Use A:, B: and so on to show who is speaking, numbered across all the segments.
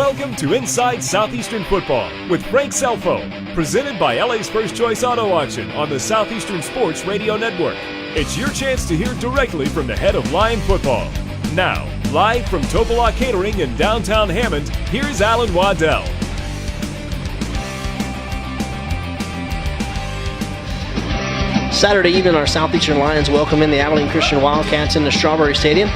A: Welcome to Inside Southeastern Football with Frank Scelfo, presented by LA's First Choice Auto Auction on the Southeastern Sports Radio Network. It's your chance to hear directly from the head of Lion Football. Now, live from Topala Catering in downtown Hammond, here's Alan Waddell.
B: Saturday evening, our Southeastern Lions welcome in the Abilene Christian Wildcats in the Strawberry Stadium.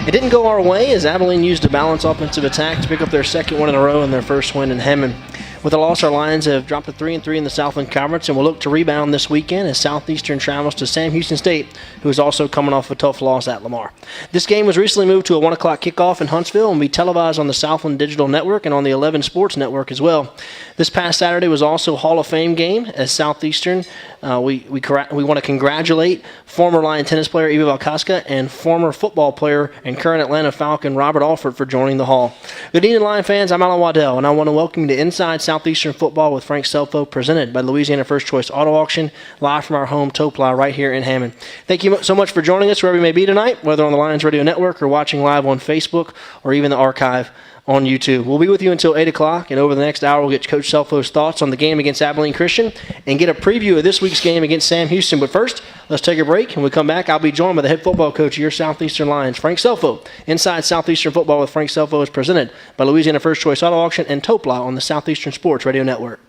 B: It didn't go our way as Abilene used a balanced offensive attack to pick up their second win in a row and their first win in Hammond. With a loss, our Lions have dropped to 3-3 in the Southland Conference and will look to rebound this weekend as Southeastern travels to Sam Houston State, who is also coming off a tough loss at Lamar. This game was recently moved to a 1 o'clock kickoff in Huntsville and will be televised on the Southland Digital Network and on the 11 Sports Network as well. This past Saturday was also a Hall of Fame game as Southeastern. We want to congratulate former Lion tennis player Eva Valkaska and former football player and current Atlanta Falcon Robert Alford for joining the Hall. Good evening, Lion fans. I'm Alan Waddell, and I want to welcome you to Inside Southeastern Football with Frank Scelfo, presented by Louisiana First Choice Auto Auction, live from our home Topala right here in Hammond. Thank you so much for joining us wherever you may be tonight, whether on the Lions Radio Network or watching live on Facebook or even the archive on YouTube. We'll be with you until 8 o'clock, and over the next hour, we'll get Coach Scelfo's thoughts on the game against Abilene Christian and get a preview of this week's game against Sam Houston. But first, let's take a break. When we come back, I'll be joined by the head football coach of your Southeastern Lions, Frank Scelfo. Inside Southeastern Football with Frank Scelfo is presented by Louisiana First Choice Auto Auction and Topala on the Southeastern Sports Radio Network.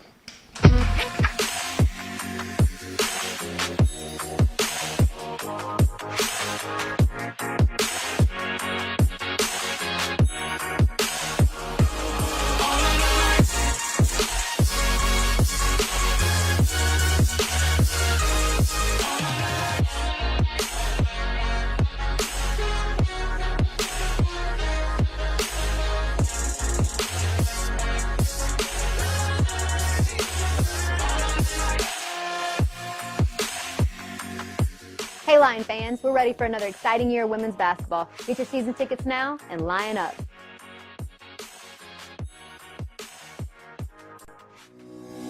C: Hey Lion fans, we're ready for another exciting year of women's basketball. Get your season tickets now and line up.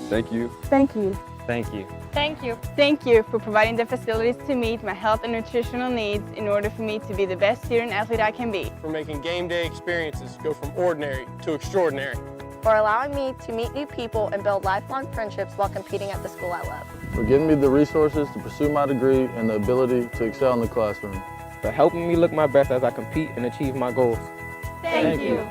D: Thank you.
E: Thank you.
D: Thank you.
E: Thank you. Thank you for providing the facilities to meet my health and nutritional needs in order for me to be the best student athlete I can be.
F: For making game day experiences go from ordinary to extraordinary.
G: For allowing me to meet new people and build lifelong friendships while competing at the school I love.
H: For giving me the resources to pursue my degree and the ability to excel in the classroom.
D: For helping me look my best as I compete and achieve my goals.
E: Thank you.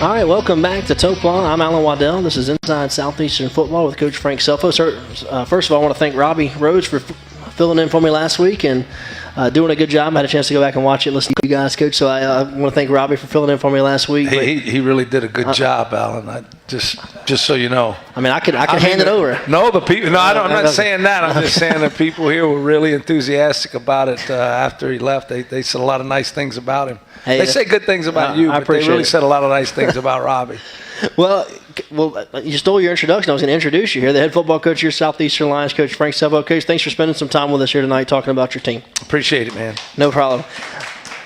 B: All right, welcome back to Topala. I'm Alan Waddell. This is Inside Southeastern Football with Coach Frank Scelfo. First of all, I want to thank Robbie Rhodes for filling in for me last week and doing a good job. I had a chance to go back and watch it, listen to you guys, Coach. So I want to thank Robbie for filling in for me last week.
I: He really did a good job, Alan. Just so you know.
B: I mean, I could hand it over.
I: No, the people. No, I'm not saying that. I'm just saying the people here were really enthusiastic about it after he left. They said a lot of nice things about him. They say good things about you, but they really said a lot of nice things about Robbie.
B: Well, you stole your introduction. I was going to introduce you here. The head football coach of your Southeastern Lions, Coach Frank Scelfo. Coach, thanks for spending some time with us here tonight talking about your team.
I: Appreciate it, man.
B: No problem.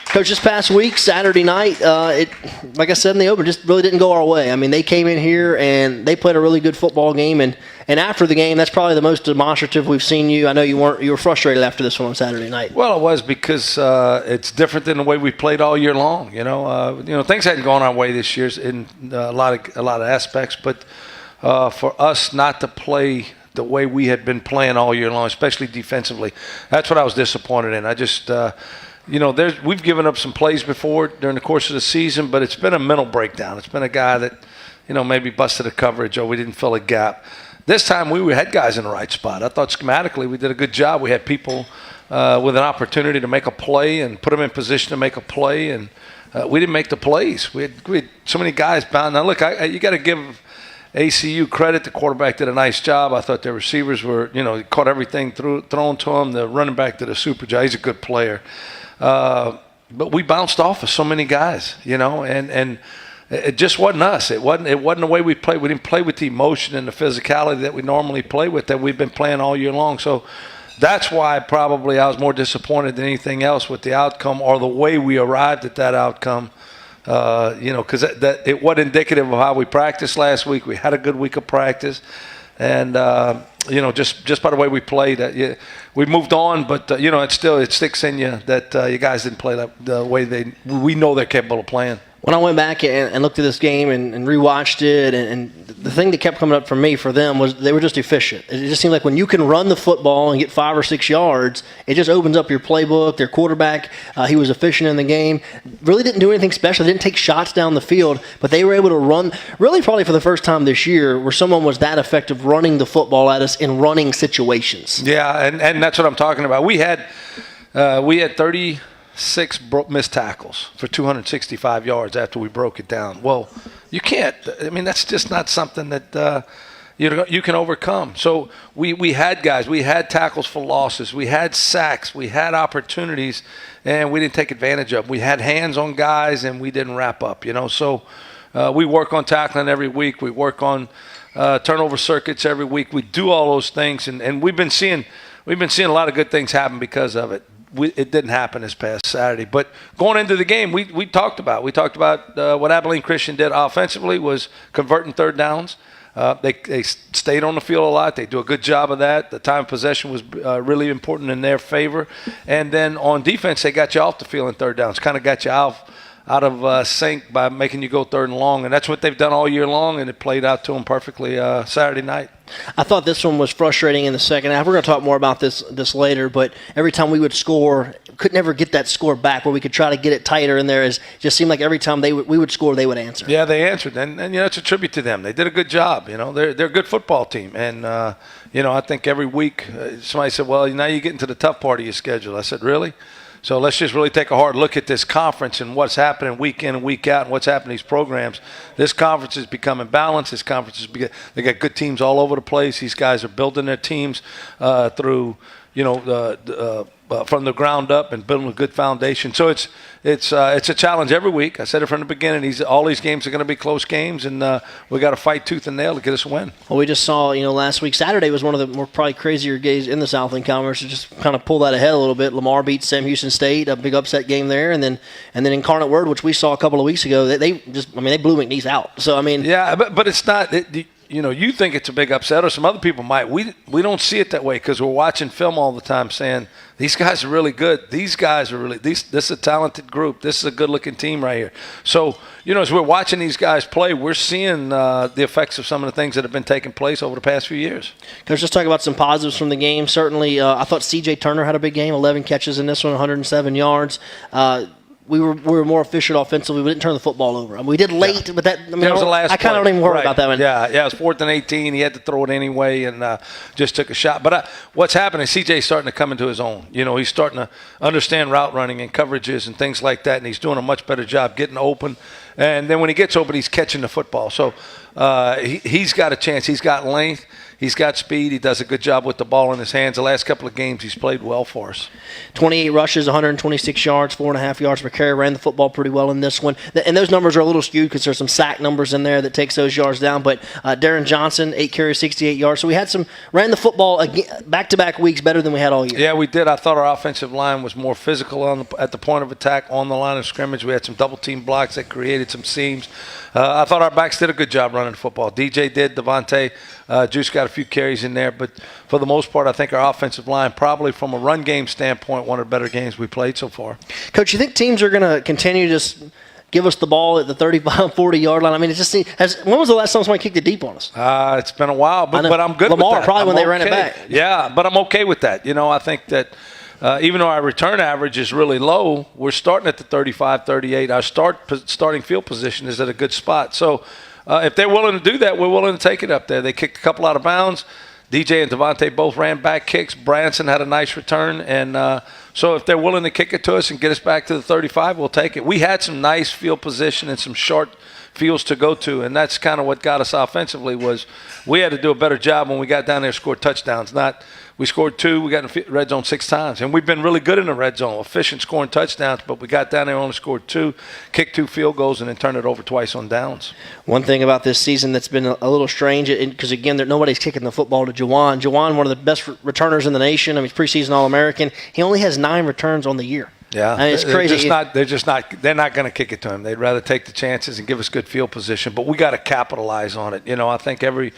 B: Coach, this past week, Saturday night, like I said in the open, just really didn't go our way. I mean, they came in here and they played a really good football game, and after the game, that's probably the most demonstrative we've seen you. I know you were frustrated after this one on Saturday night.
I: Well, it was because it's different than the way we played all year long. Things hadn't gone our way this year in a lot of aspects, but for us not to play the way we had been playing all year long, especially defensively, that's what I was disappointed in. I just we've given up some plays before during the course of the season, but it's been a mental breakdown. It's been a guy that, maybe busted a coverage or we didn't fill a gap. This time we had guys in the right spot. I thought schematically we did a good job. We had people with an opportunity to make a play and put them in position to make a play, and we didn't make the plays. We had so many guys bound. Now, look, you got to give ACU credit. The quarterback did a nice job. I thought their receivers were, caught everything thrown to him. The running back did a super job. He's a good player. But we bounced off of so many guys, and it just wasn't us. It wasn't the way we played. We didn't play with the emotion and the physicality that we normally play with, that we've been playing all year long. So that's why probably I was more disappointed than anything else with the outcome or the way we arrived at that outcome. Because it wasn't indicative of how we practiced last week. We had a good week of practice, and just by the way we played, we moved on. But it sticks in you that you guys didn't play the way we know they're capable of playing.
B: When I went back and looked at this game and rewatched it, and the thing that kept coming up for them was they were just efficient. It just seemed like when you can run the football and get 5 or 6 yards, it just opens up your playbook. Their quarterback, he was efficient in the game. Really didn't do anything special. They didn't take shots down the field, but they were able to run, really probably for the first time this year, where someone was that effective running the football at us in running situations.
I: Yeah, and that's what I'm talking about. We had 36 missed tackles for 265 yards after we broke it down. Well, you can't. I mean, that's just not something that you can overcome. So we had guys. We had tackles for losses. We had sacks. We had opportunities, and we didn't take advantage of them. We had hands on guys, and we didn't wrap up. So we work on tackling every week. We work on turnover circuits every week. We do all those things, and we've been seeing a lot of good things happen because of it. It didn't happen this past Saturday. But going into the game, we talked about what Abilene Christian did offensively was converting third downs. They stayed on the field a lot. They do a good job of that. The time of possession was really important in their favor. And then on defense, they got you off the field in third downs, kind of got you out of sync by making you go third and long. And that's what they've done all year long, and it played out to them perfectly Saturday night.
B: I thought this one was frustrating in the second half. We're going to talk more about this later, but every time we would score, could never get that score back where we could try to get it tighter in there. It just seemed like every time we would score, they would answer.
I: Yeah, they answered, and it's a tribute to them. They did a good job. They're a good football team, and I think every week somebody said, well, now you're getting to the tough part of your schedule. I said, really? So let's just really take a hard look at this conference and what's happening week in and week out and what's happening in these programs. This conference is becoming balanced. This conference they got good teams all over the place. These guys are building their teams through, from the ground up and building a good foundation. So it's a challenge every week. I said it from the beginning. All these games are going to be close games, and we got to fight tooth and nail to get us a win.
B: Well, we just saw, last week, Saturday was one of the more probably crazier games in the Southland Conference to just kind of pull that ahead a little bit. Lamar beat Sam Houston State, a big upset game there, and then Incarnate Word, which we saw a couple of weeks ago, they blew McNeese out. So
I: yeah, but it's not. You think it's a big upset, or some other people might. We don't see it that way because we're watching film all the time saying, these guys are really good. These guys are really – this is a talented group. This is a good-looking team right here. So, as we're watching these guys play, we're seeing the effects of some of the things that have been taking place over the past few years.
B: Coach, let's talk about some positives from the game. Certainly, I thought C.J. Turner had a big game, 11 catches in this one, 107 yards. We were more efficient offensively. We didn't turn the football over. We did late, but that was the last. I kind of don't even worry about that one.
I: Yeah, it was 4th and 18. He had to throw it anyway, and just took a shot. But what's happening? CJ's starting to come into his own. He's starting to understand route running and coverages and things like that, and he's doing a much better job getting open. And then when he gets open, he's catching the football. So he's got a chance. He's got length. He's got speed. He does a good job with the ball in his hands. The last couple of games, he's played well for us.
B: 28 rushes, 126 yards, 4.5 yards per carry. Ran the football pretty well in this one. And those numbers are a little skewed because there's some sack numbers in there that takes those yards down. But Darren Johnson, 8 carries, 68 yards. So we had ran the football again, back-to-back weeks better than we had all year.
I: Yeah, we did. I thought our offensive line was more physical at the point of attack on the line of scrimmage. We had some double-team blocks that created some seams. I thought our backs did a good job running the football. DJ did, Devontae. Juice got a few carries in there. But for the most part, I think our offensive line, probably from a run game standpoint, one of the better games we played so far.
B: Coach, you think teams are going to continue to just give us the ball at the 35, 40-yard line? I mean, it just when was the last time somebody kicked it deep on us?
I: It's been a while, but I'm good with that.
B: Lamar, probably when they ran
I: okay.
B: it back.
I: Yeah, but I'm okay with that. I think that even though our return average is really low, we're starting at the 35, 38. Our starting field position is at a good spot. So if they're willing to do that, we're willing to take it up there. They kicked a couple out of bounds. DJ and Devontae both ran back kicks. Branson had a nice return. And so if they're willing to kick it to us and get us back to the 35, we'll take it. We had some nice field position and some short fields to go to, and that's kind of what got us offensively. Was we had to do a better job when we got down there and scored touchdowns. We scored 2, we got in the red zone 6 times, and we've been really good in the red zone, efficient scoring touchdowns, but we got down there and only scored 2, kicked 2 field goals, and then turned it over twice on downs.
B: One thing about this season that's been a little strange, because again, nobody's kicking the football to Juwan. Juwan, one of the best returners in the nation. I mean, he's preseason All-American. He only has 9 returns on the year.
I: Yeah,
B: I mean, it's crazy.
I: They're not going to kick it to him. They'd rather take the chances and give us good field position. But we got to capitalize on it. I think every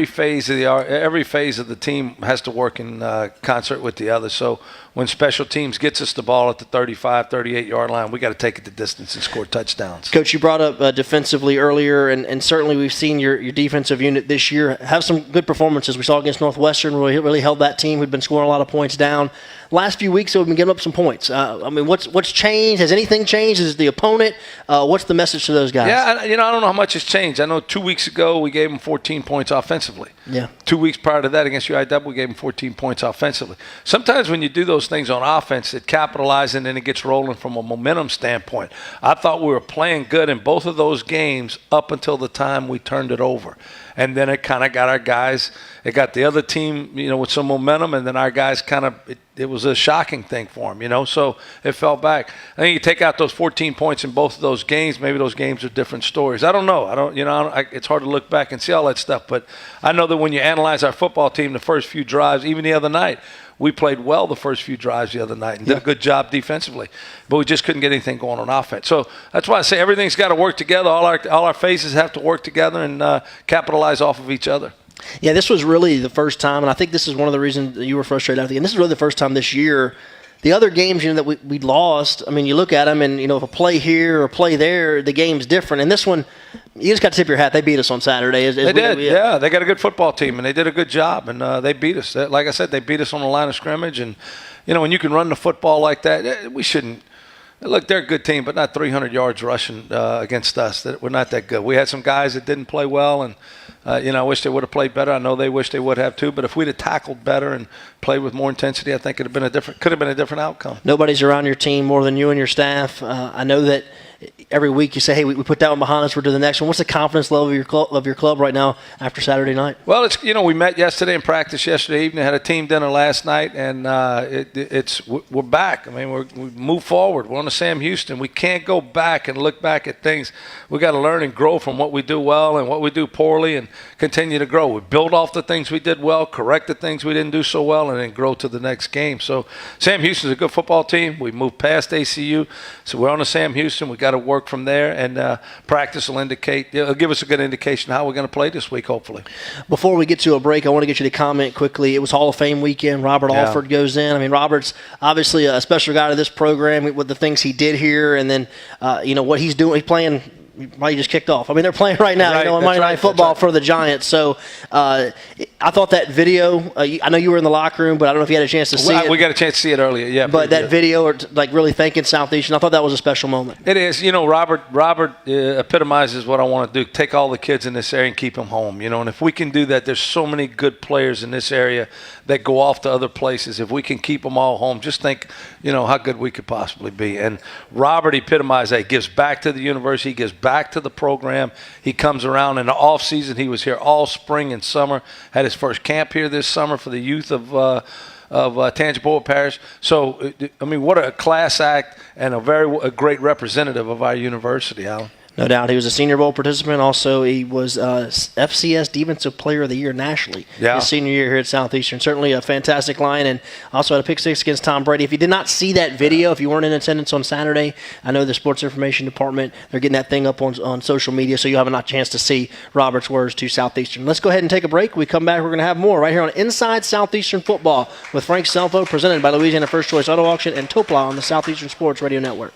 I: phase of the team has to work in concert with the other. So when special teams gets us the ball at the 35, 38-yard line, we got to take it the distance and score touchdowns.
B: Coach, you brought up defensively earlier, and certainly we've seen your defensive unit this year have some good performances. We saw against Northwestern where we really held that team who'd been scoring a lot of points down. Last few weeks, we've been giving up some points. What's changed? Has anything changed? Is it the opponent? What's the message to those guys?
I: Yeah, I don't know how much has changed. I know 2 weeks ago we gave them 14 points offensively.
B: Yeah.
I: 2 weeks prior to that against UIW, we gave them 14 points offensively. Sometimes when you do those things on offense, it capitalizes and then it gets rolling from a momentum standpoint. I thought we were playing good in both of those games up until the time we turned it over. And then it kind of got our guys, it got the other team, with some momentum, and then our guys it was a shocking thing for them, so it fell back. I think you take out those 14 points in both of those games, maybe those games are different stories. I don't know. It's hard to look back and see all that stuff, but I know that when you analyze our football team, the first few drives, even the other night, we played well the first few drives the other night and did a good job defensively, but we just couldn't get anything going on offense. So that's why I say everything's got to work together. All our phases have to work together and capitalize off of each other.
B: Yeah, this was really the first time, and I think this is one of the reasons that you were frustrated. And this is really the first time this year. The other games, that we lost, I mean, you look at them and, if a play here or a play there, the game's different. And this one, you just got to tip your hat. They beat us on Saturday.
I: They did. Yeah, they got a good football team, and they did a good job, and they beat us. Like I said, they beat us on the line of scrimmage. And, when you can run the football like that, we shouldn't. Look, they're a good team, but not 300 yards rushing against us. We're not that good. We had some guys that didn't play well, and, I wish they would have played better. I know they wish they would have too, but if we'd have tackled better and played with more intensity, I think could have been a different outcome.
B: Nobody's around your team more than you and your staff. I know that every week you say, hey, we put that one behind us, we're to the next one. What's the confidence level of your club right now after Saturday night?
I: Well, it's we met yesterday and practiced yesterday evening, had a team dinner last night, and we're back. I mean, we move forward. We're on to Sam Houston. We can't go back and look back at things. We got to learn and grow from what we do well and what we do poorly and continue to grow. We build off the things we did well, correct the things we didn't do so well, and then grow to the next game. So Sam Houston's a good football team. We moved past ACU, so we're on to Sam Houston. We got to work from there, and practice will give us a good indication how we're going to play this week, hopefully.
B: Before we get to a break, I want to get you to comment quickly. It was Hall of Fame weekend. Robert Alford goes in. I mean, Robert's obviously a special guy to this program with the things he did here, and then what he's doing. He's playing. Probably just kicked off. I mean, they're playing right now, on Monday Night Football for the Giants. So I thought that video, I know you were in the locker room, but I don't know if you had a chance to see it.
I: We got a chance to see it earlier, yeah.
B: But that video, really thanking Southeastern, I thought that was a special moment.
I: It is. Robert epitomizes what I want to do, take all the kids in this area and keep them home. And if we can do that, there's so many good players in this area that go off to other places. If we can keep them all home, just think, how good we could possibly be. And Robert epitomized that. He gives back to the university. He gives back to the program. He comes around in the off season. He was here all spring and summer. Had his first camp here this summer for the youth of Tangipahoa Parish. So, I mean, what a class act and a great representative of our university, Alan.
B: No doubt. He was a Senior Bowl participant. Also, he was FCS Defensive Player of the Year nationally his senior year here at Southeastern. Certainly a fantastic line, and also had a pick six against Tom Brady. If you did not see that video, if you weren't in attendance on Saturday, I know the Sports Information Department, they're getting that thing up on social media, so you'll have a chance to see Robert's words to Southeastern. Let's go ahead and take a break. When we come back, we're going to have more right here on Inside Southeastern Football with Frank Scelfo, presented by Louisiana First Choice Auto Auction and Topla on the Southeastern Sports Radio Network.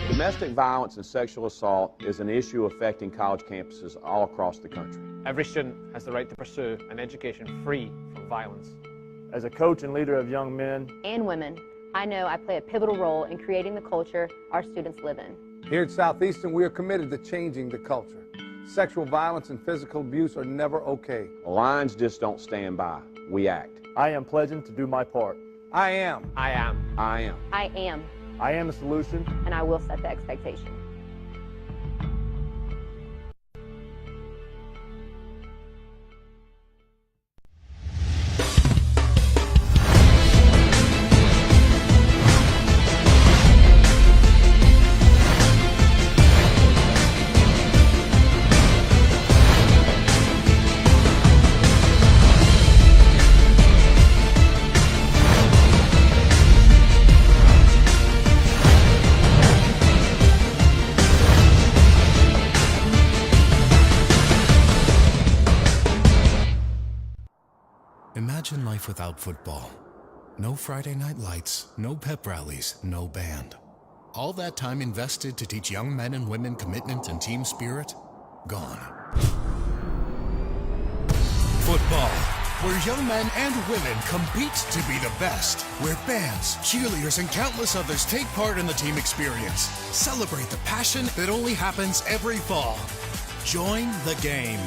J: Domestic violence and sexual assault is an issue affecting college campuses all across the country.
K: Every student has the right to pursue an education free from violence. As a coach and leader of young men
C: and women, I know I play a pivotal role in creating the culture our students live in.
L: Here at Southeastern, we are committed to changing the culture. Sexual violence and physical abuse are never okay.
J: Lions just don't stand by. We act.
K: I am pledging to do my part.
L: I am.
J: I am. I am.
C: I am.
K: I am the solution.
C: And I will set the expectation.
M: Imagine life without football. No Friday night lights, no pep rallies, no band. All that time invested to teach young men and women commitment and team spirit, gone. Football, where young men and women compete to be the best, where bands, cheerleaders, and countless others take part in the team experience. Celebrate the passion that only happens every fall. Join the game.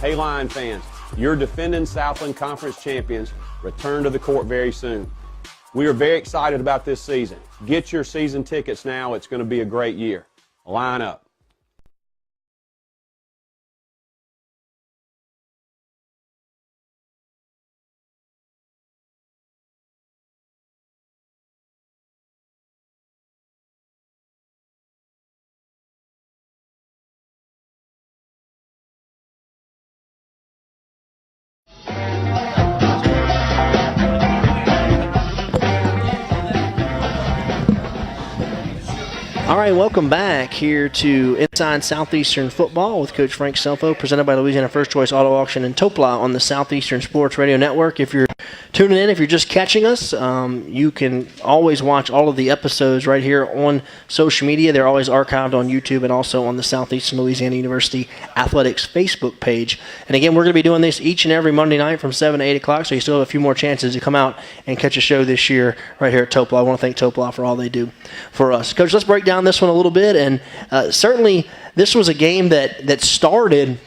J: Hey Lion fans, your defending Southland Conference champions return to the court very soon. We are very excited about this season. Get your season tickets now. It's going to be a great year. Line up.
B: All right, welcome back here to Inside Southeastern Football with Coach Frank Scelfo, presented by Louisiana First Choice Auto Auction and Topla on the Southeastern Sports Radio Network. If you're tuning in, if you're just catching us, you can always watch all of the episodes right here on social media. They're always archived on YouTube and also on the Southeastern Louisiana University Athletics Facebook page. And again, we're going to be doing this each and every Monday night from 7 to 8 o'clock, so you still have a few more chances to come out and catch a show this year right here at Topla. I want to thank Topla for all they do for us. Coach, let's break down this one a little bit, and certainly this was a game that started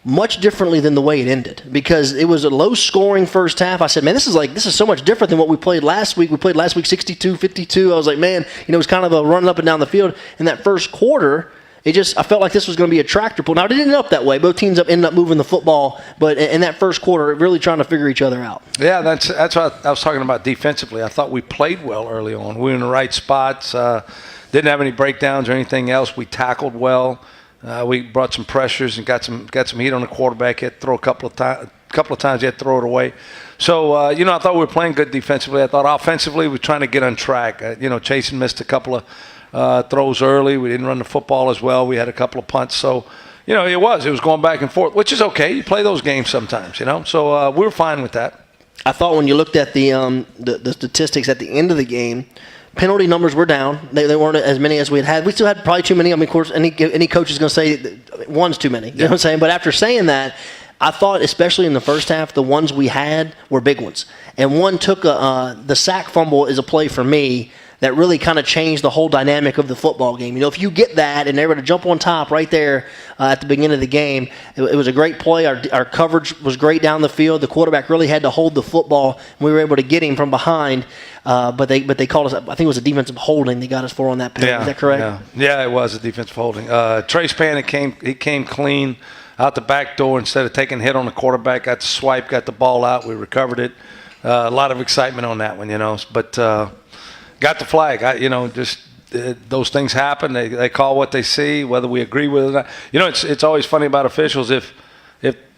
B: much differently than the way it ended, because it was a low-scoring first half. I said, man, this is so much different than what we played last week. We played last week 62-52. I was like, man, it was kind of a run up and down the field. In that first quarter, I felt like this was going to be a tractor pull. Now, it didn't end up that way. Both teams ended up moving the football, but in that first quarter, really trying to figure each other out.
I: Yeah, that's what I was talking about defensively. I thought we played well early on. We were in the right spots. Didn't have any breakdowns or anything else. We tackled well. We brought some pressures and got some heat on the quarterback. He had to throw a couple of times. He had to throw it away. So, I thought we were playing good defensively. I thought offensively we were trying to get on track. Chasen missed a couple of throws early. We didn't run the football as well. We had a couple of punts. So, it was going back and forth, which is okay. You play those games sometimes, So we were fine with that.
B: I thought when you looked at the statistics at the end of the game, penalty numbers were down. They weren't as many as we had. We still had probably too many. I mean, of course, any coach is going to say one's too many. You know what I'm saying? But after saying that, I thought, especially in the first half, the ones we had were big ones. And one took the sack fumble is a play for me that really kind of changed the whole dynamic of the football game. If you get that and they're able to jump on top right there at the beginning of the game, it was a great play. Our coverage was great down the field. The quarterback really had to hold the football, and we were able to get him from behind. But they called us, I think it was a defensive holding they got us for on that penalty.
I: Yeah,
B: is that correct?
I: Yeah, it was a defensive holding. Trace Panic came clean out the back door instead of taking a hit on the quarterback. Got the swipe, got the ball out. We recovered it. A lot of excitement on that one, But got the flag. Those things happen. They call what they see, whether we agree with it or not. It's always funny about officials. If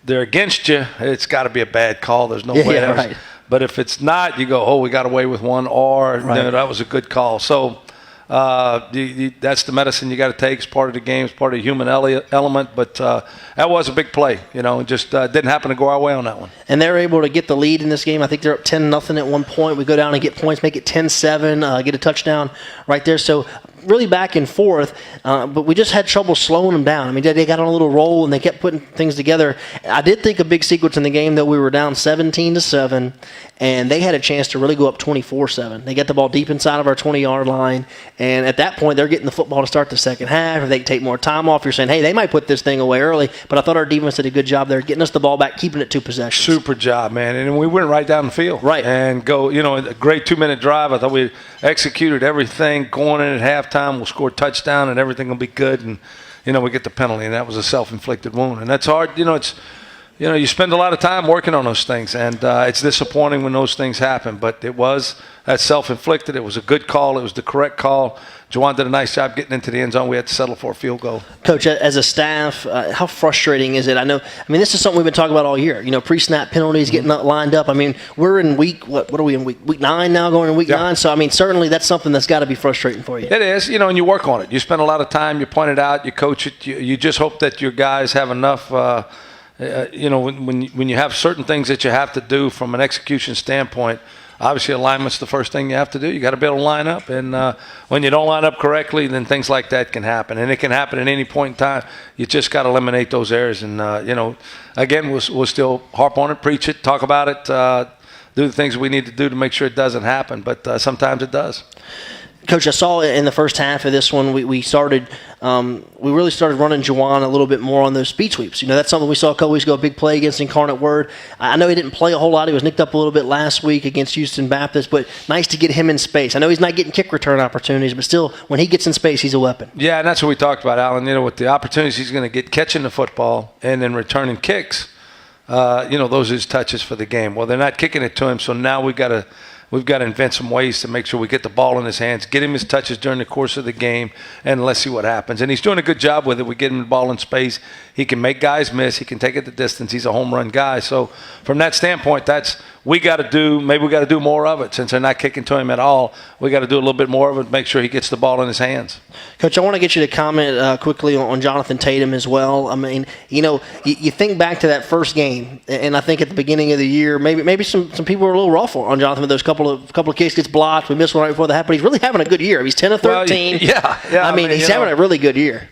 I: they're against you, it's got to be a bad call. There's no way else. Right. But if it's not, you go, oh, we got away with one, or that was a good call. So that's the medicine you got to take. It's part of the game. It's part of the human element. But that was a big play. It just didn't happen to go our way on that one.
B: And they're able to get the lead in this game. I think they're up 10-0 at one point. We go down and get points, make it 10-7, get a touchdown right there. So really back and forth, but we just had trouble slowing them down. I mean, they got on a little roll, and they kept putting things together. I did think a big sequence in the game, though. We were down 17-7, and they had a chance to really go up 24-7. They got the ball deep inside of our 20-yard line, and at that point, they're getting the football to start the second half. If they take more time off, you're saying, hey, they might put this thing away early, but I thought our defense did a good job there, getting us the ball back, keeping it 2 possessions.
I: Super job, man. And we went right down the field.
B: Right.
I: And go, a great 2-minute drive. I thought we executed everything going in at halftime. We'll score a touchdown, and everything will be good. And, we get the penalty, and that was a self-inflicted wound. And that's hard. You spend a lot of time working on those things, and it's disappointing when those things happen. But that's self-inflicted. It was a good call. It was the correct call. Juwan did a nice job getting into the end zone. We had to settle for a field goal.
B: Coach, as a staff, how frustrating is it? This is something we've been talking about all year. Pre-snap penalties, getting lined up. We're in week, what are we in, week 9 now, going in week 9? So, certainly that's something that's got to be frustrating for you.
I: It is, and you work on it. You spend a lot of time, you point it out, you coach it. You just hope that your guys have enough when you have certain things that you have to do from an execution standpoint. Obviously, alignment's the first thing you have to do. You got to be able to line up, and when you don't line up correctly, then things like that can happen, and it can happen at any point in time. You just got to eliminate those errors, and again, we'll still harp on it, preach it, talk about it, do the things we need to do to make sure it doesn't happen. But sometimes it does.
B: Coach, I saw in the first half of this one, we really started running Juwan a little bit more on those speed sweeps. That's something we saw a couple weeks ago, a big play against Incarnate Word. I know he didn't play a whole lot. He was nicked up a little bit last week against Houston Baptist, but nice to get him in space. I know he's not getting kick return opportunities, but still, when he gets in space, he's a weapon.
I: Yeah, and that's what we talked about, Alan. With the opportunities he's going to get catching the football and then returning kicks, those are his touches for the game. Well, they're not kicking it to him, so now we've got to invent some ways to make sure we get the ball in his hands, get him his touches during the course of the game, and let's see what happens. And he's doing a good job with it. We get him the ball in space. He can make guys miss. He can take it the distance. He's a home run guy. So from that standpoint, maybe we got to do more of it. Since they're not kicking to him at all, we got to do a little bit more of it, make sure he gets the ball in his hands.
B: Coach, I want to get you to comment quickly on Jonathan Tatum as well. You think back to that first game, and I think at the beginning of the year, maybe some people were a little rough on Jonathan with those couple of kicks gets blocked. We missed one right before the half, but he's really having a good year. He's 10 of 13.
I: Yeah.
B: He's having a really good year.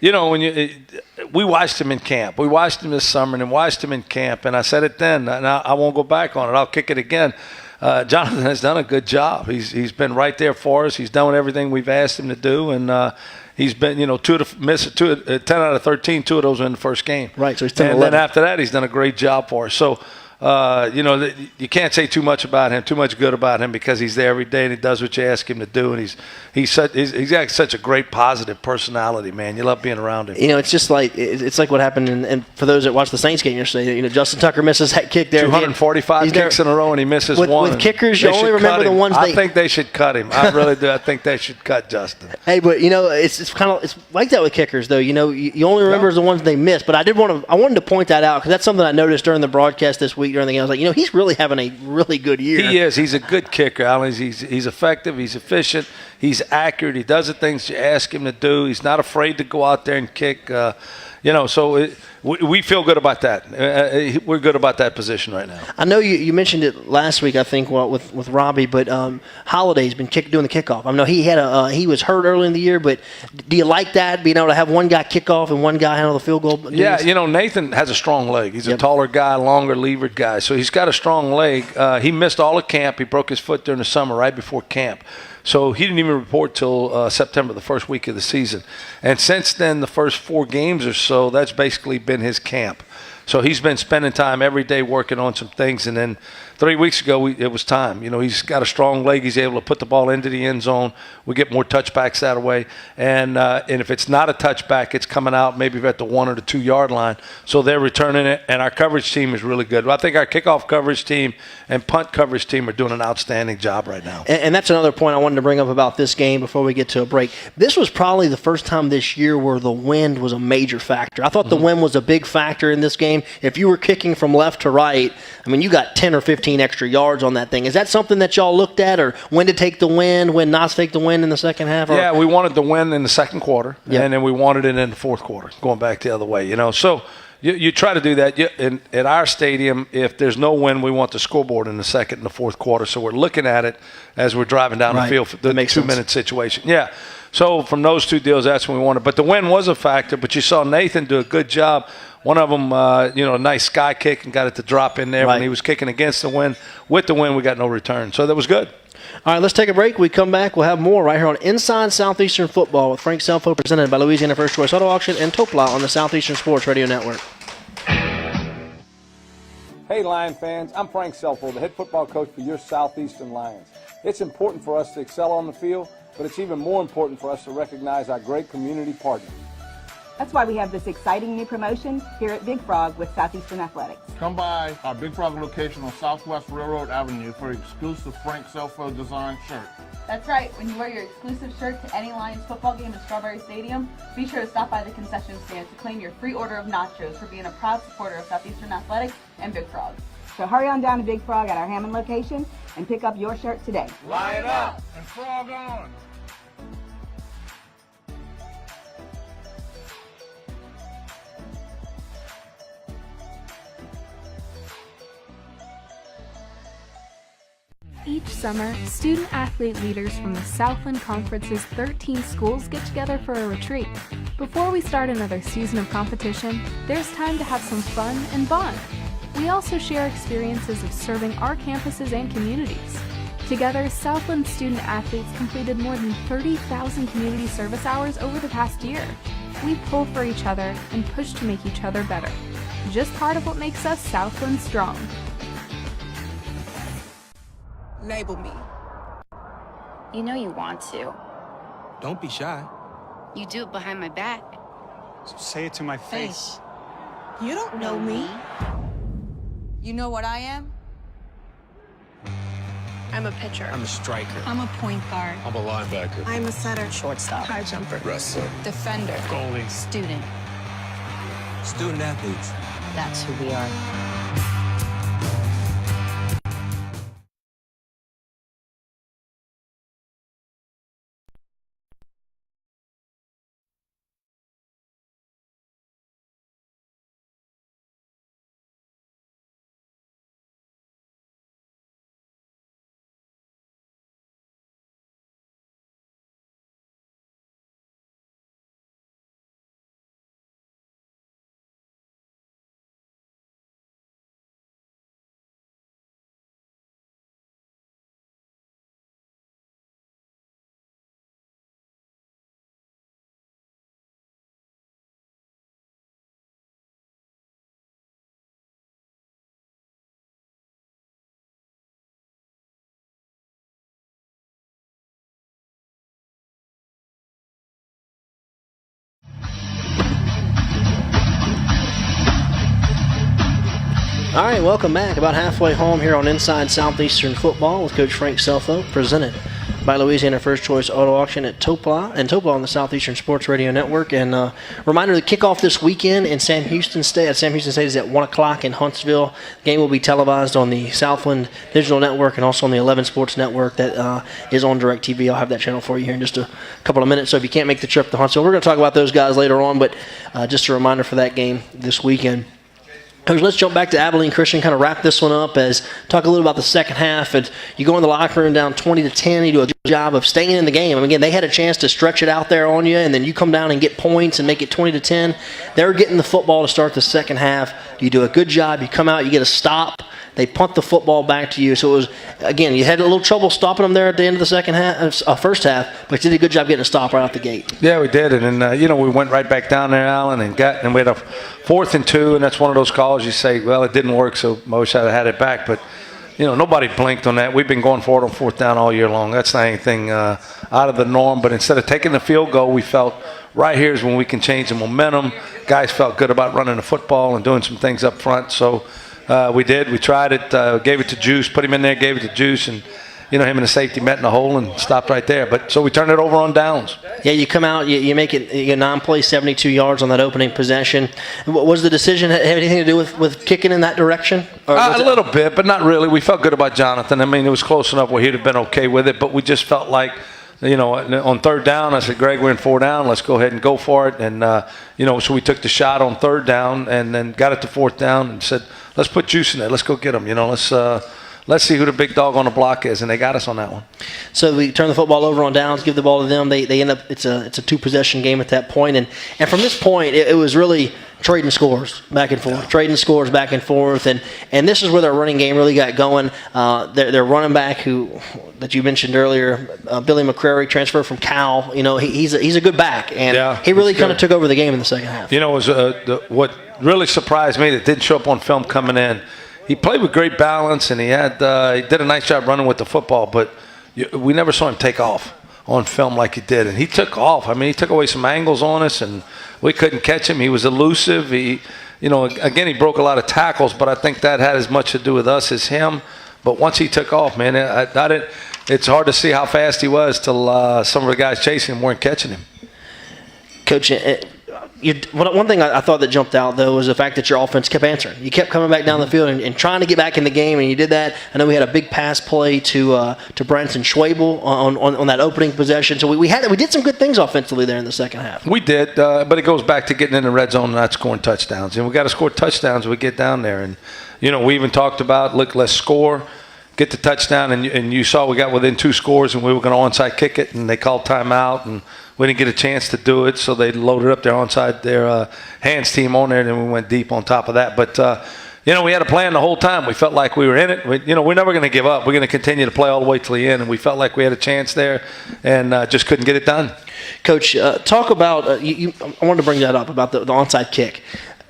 I: We watched him in camp. We watched him this summer and watched him in camp, and I said it then, and I won't go back on it. I'll kick it again. Jonathan has done a good job. He's been right there for us. He's done everything we've asked him to do, and he's been, 10 out of 13, 2 of those were in the first game.
B: Right, so he's 10
I: and then after that, he's done a great job for us. So, you can't say too much good about him, because he's there every day and he does what you ask him to do, and he's got such a great positive personality, man. You love being around him.
B: It's just like what happened, and for those that watched the Saints game yesterday, Justin Tucker misses that kick there.
I: 245 kicks in a row, and he misses one.
B: With kickers, you only remember the ones.
I: I think they should cut him. I really do. I think they should cut Justin.
B: Hey, but it's kind of like that with kickers, though. You only remember the ones they miss. But I wanted to point that out, because that's something I noticed during the broadcast this week during the game. I was like, he's really having a really good year.
I: He is. He's a good kicker, Alan. He's effective. He's efficient. He's accurate. He does the things you ask him to do. He's not afraid to go out there and kick. So we feel good about that. We're good about that position right now.
B: I know you mentioned it last week, I think, with Robbie, but Holiday's been doing the kickoff. I know he was hurt early in the year, but do you like that, being able to have one guy kick off and one guy handle the field goal?
I: Yeah, Nathan has a strong leg. He's a taller guy, longer levered guy, so he's got a strong leg. He missed all of camp. He broke his foot during the summer, right before camp. So he didn't even report till September, the first week of the season. And since then, the first 4 games or so, that's basically been his camp. So he's been spending time every day working on some things. And then 3 weeks ago, it was time. He's got a strong leg. He's able to put the ball into the end zone. We get more touchbacks that way. And if it's not a touchback, it's coming out maybe at the 1 or the 2 yard line. So they're returning it. And our coverage team is really good. I think our kickoff coverage team and punt coverage team are doing an outstanding job right now.
B: And that's another point I wanted to bring up about this game before we get to a break. This was probably the first time this year where the wind was a major factor. I thought the wind was a big factor in this game. If you were kicking from left to right, you got 10 or 15 14 extra yards on that thing. Is that something that y'all looked at, or when to take the win, when not to take the win in the second half? Or?
I: Yeah, we wanted the win in the second quarter, and then we wanted it in the fourth quarter, going back the other way. So you try to do that. At our stadium, if there's no win, we want the scoreboard in the second and the fourth quarter. So we're looking at it as we're driving down the field for the 2-minute situation. Yeah. So from those two deals, that's when we wanted. But the win was a factor. But you saw Nathan do a good job. One of them, a nice sky kick and got it to drop in there when he was kicking against the wind. With the wind, we got no return. So that was good.
B: All right, let's take a break. We come back. We'll have more right here on Inside Southeastern Football with Frank Scelfo, presented by Louisiana First Choice Auto Auction and Topla on the Southeastern Sports Radio Network.
L: Hey, Lion fans. I'm Frank Scelfo, the head football coach for your Southeastern Lions. It's important for us to excel on the field, but it's even more important for us to recognize our great community partners.
N: That's why we have this exciting new promotion here at Big Frog with Southeastern Athletics.
O: Come by our Big Frog location on Southwest Railroad Avenue for exclusive Frank Scelfo design shirt.
P: That's right. When you wear your exclusive shirt to any Lions football game at Strawberry Stadium, be sure to stop by the concession stand to claim your free order of nachos for being a proud supporter of Southeastern Athletics and Big Frog.
N: So hurry on down to Big Frog at our Hammond location and pick up your shirt today.
O: Lion up and frog on!
Q: Each summer, student-athlete leaders from the Southland Conference's 13 schools get together for a retreat. Before we start another season of competition, there's time to have some fun and bond. We also share experiences of serving our campuses and communities. Together, Southland student-athletes completed more than 30,000 community service hours over the past year. We pull for each other and push to make each other better. Just part of what makes us Southland strong.
R: Label me.
S: You know you want to.
R: Don't be shy.
S: You do it behind my back.
R: So say it to my face. You don't know me. You know what I am?
T: I'm a pitcher.
R: I'm a striker.
T: I'm a point guard.
R: I'm a linebacker.
T: I'm a setter.
S: Shortstop.
T: High jumper.
R: Wrestler.
T: Defender.
R: Goalie.
S: Student.
R: Student athletes.
S: That's who we are.
B: All right, welcome back. About halfway home here on Inside Southeastern Football with Coach Frank Scelfo, presented by Louisiana First Choice Auto Auction at Topla on the Southeastern Sports Radio Network. And reminder, the kickoff this weekend in Sam Houston State is at 1 o'clock in Huntsville. The game will be televised on the Southland Digital Network and also on the 11 Sports Network that is on DirecTV. I'll have that channel for you here in just a couple of minutes. So if you can't make the trip to Huntsville, we're going to talk about those guys later on, but just a reminder for that game this weekend. Coach, let's jump back to Abilene Christian, kind of wrap this one up as talk a little about the second half. And you go in the locker room down 20-10. You do a good job of staying in the game. I mean, again, they had a chance to stretch it out there on you, and then you come down and get points and make it 20-10. They're getting the football to start the second half. You do a good job. You come out, you get a stop. They punt the football back to you. So it was, again, you had a little trouble stopping them there at the end of the first half, but you did a good job getting a stop right out the gate.
I: Yeah, we did. And then, we went right back down there, Alan, and we had a 4th and 2, and that's one of those calls you say, well, it didn't work, so I wish I'd had it back. But, nobody blinked on that. We've been going for it on 4th down all year long. That's not anything out of the norm. But instead of taking the field goal, we felt right here is when we can change the momentum. Guys felt good about running the football and doing some things up front. So we did. We tried it, gave it to Juice, put him in there, gave it to Juice, and him and the safety met in the hole and stopped right there. But so we turned it over on downs.
B: Yeah, you come out, you make it, you get 9 plays, 72 yards on that opening possession. Was the decision have anything to do with kicking in that direction?
I: A little bit, but not really. We felt good about Jonathan. I mean, it was close enough where he'd have been okay with it, but we just felt like, on third down, I said, Greg, we're in 4 down. Let's go ahead and go for it. And, so we took the shot on third down and then got it to 4th down and said, let's put juice in it. Let's go get them. Let's see who the big dog on the block is, and they got us on that one.
B: So we turn the football over on downs, give the ball to them. They end up, it's a 2-possession game at that point. And from this point, it was really trading scores back and forth. And this is where their running game really got going. Their running back, that you mentioned earlier, Billy McCrary, transferred from Cal. He's a good back, and he really kind of took over the game in the second half.
I: It was what really surprised me that didn't show up on film coming in. He played with great balance, and he did a nice job running with the football, but we never saw him take off on film like he did. And he took off. I mean, he took away some angles on us, and we couldn't catch him. He was elusive. Again, he broke a lot of tackles, but I think that had as much to do with us as him. But once he took off, man, it's hard to see how fast he was till some of the guys chasing him weren't catching him.
B: Coach, one thing I thought that jumped out, though, was the fact that your offense kept answering. You kept coming back down the field and trying to get back in the game, and you did that. I know we had a big pass play to Branson Schwabel on that opening possession. So we did some good things offensively there in the second half.
I: We did, but it goes back to getting in the red zone and not scoring touchdowns. And we got to score touchdowns when we get down there. And we even talked about, look, let's score, get the touchdown, and you saw we got within 2 scores, and we were going to onside kick it, and they called timeout, and we didn't get a chance to do it, so they loaded up their hands team on there, and then we went deep on top of that. But, we had a plan the whole time. We felt like we were in it. We're never going to give up. We're going to continue to play all the way till the end, and we felt like we had a chance there and just couldn't get it done.
B: Coach, talk about I wanted to bring that up about the onside kick.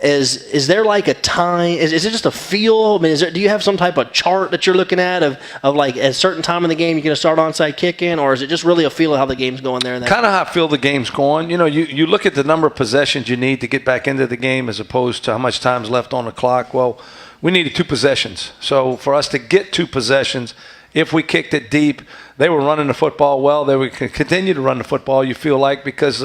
B: Is there like a time? Is it just a feel? I mean, do you have some type of chart that you're looking at of like at a certain time in the game you're going to start onside kicking, or is it just really a feel of how the game's going there?
I: Kind of how I feel the game's going. You look at the number of possessions you need to get back into the game as opposed to how much time's left on the clock. Well, we needed 2 possessions. So for us to get 2 possessions, if we kicked it deep, they were running the football well. They would continue to run the football, you feel like, because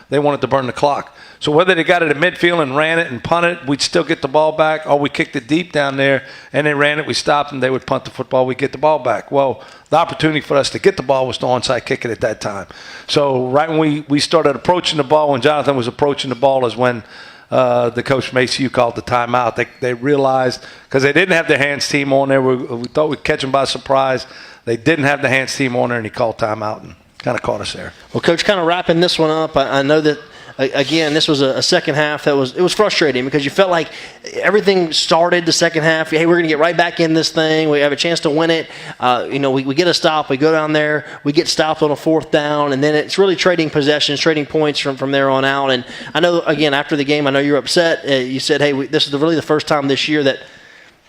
I: they wanted to burn the clock. So whether they got it at midfield and ran it and punted, we'd still get the ball back, or we kicked it deep down there and they ran it, we stopped, and they would punt the football, we'd get the ball back. Well, the opportunity for us to get the ball was to onside kick it at that time. So right when we started approaching the ball, when Jonathan was approaching the ball, is when the coach from ACU called the timeout. They realized, because they didn't have their hands team on there, we thought we'd catch them by surprise. They didn't have the hands team on there, and he called timeout and kind of caught us there.
B: Well, Coach, kind of wrapping this one up, I know that, again, this was a second half that was frustrating because you felt like everything started the second half. Hey, we're going to get right back in this thing. We have a chance to win it. We get a stop. We go down there. We get stopped on a 4th down, and then it's really trading possessions, trading points from there on out. And I know, again, after the game, I know you're upset. You said, hey, this is really the first time this year that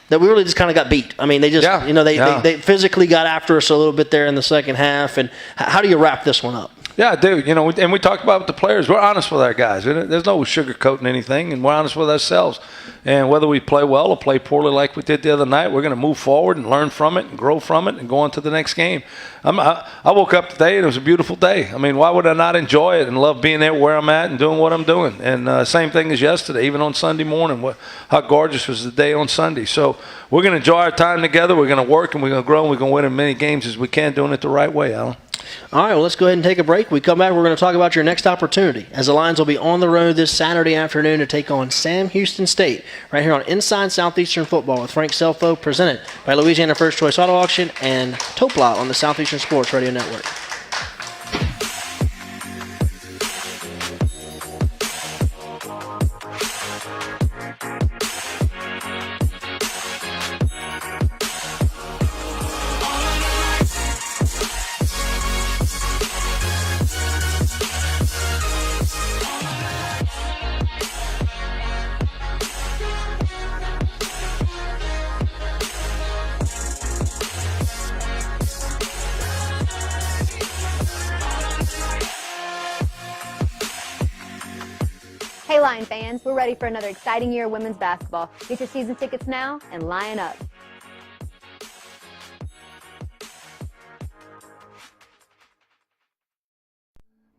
B: we really just kind of got beat. I mean, they just, they physically got after us a little bit there in the second half. And how do you wrap this one up?
I: Yeah, I do. And we talked about with the players. We're honest with our guys. There's no sugarcoating anything, and we're honest with ourselves. And whether we play well or play poorly like we did the other night, we're going to move forward and learn from it and grow from it and go on to the next game. I woke up today, and it was a beautiful day. I mean, why would I not enjoy it and love being there where I'm at and doing what I'm doing? And same thing as yesterday, even on Sunday morning. How gorgeous was the day on Sunday. So we're going to enjoy our time together. We're going to work, and we're going to grow, and we're going to win as many games as we can, doing it the right way, Alan.
B: All right, well, let's go ahead and take a break. We come back, we're going to talk about your next opportunity, as the Lions will be on the road this Saturday afternoon to take on Sam Houston State right here on Inside Southeastern Football with Frank Scelfo, presented by Louisiana First Choice Auto Auction and Topla on the Southeastern Sports Radio Network.
C: Hey Lion fans, we're ready for another exciting year of women's basketball. Get your season tickets now and line up.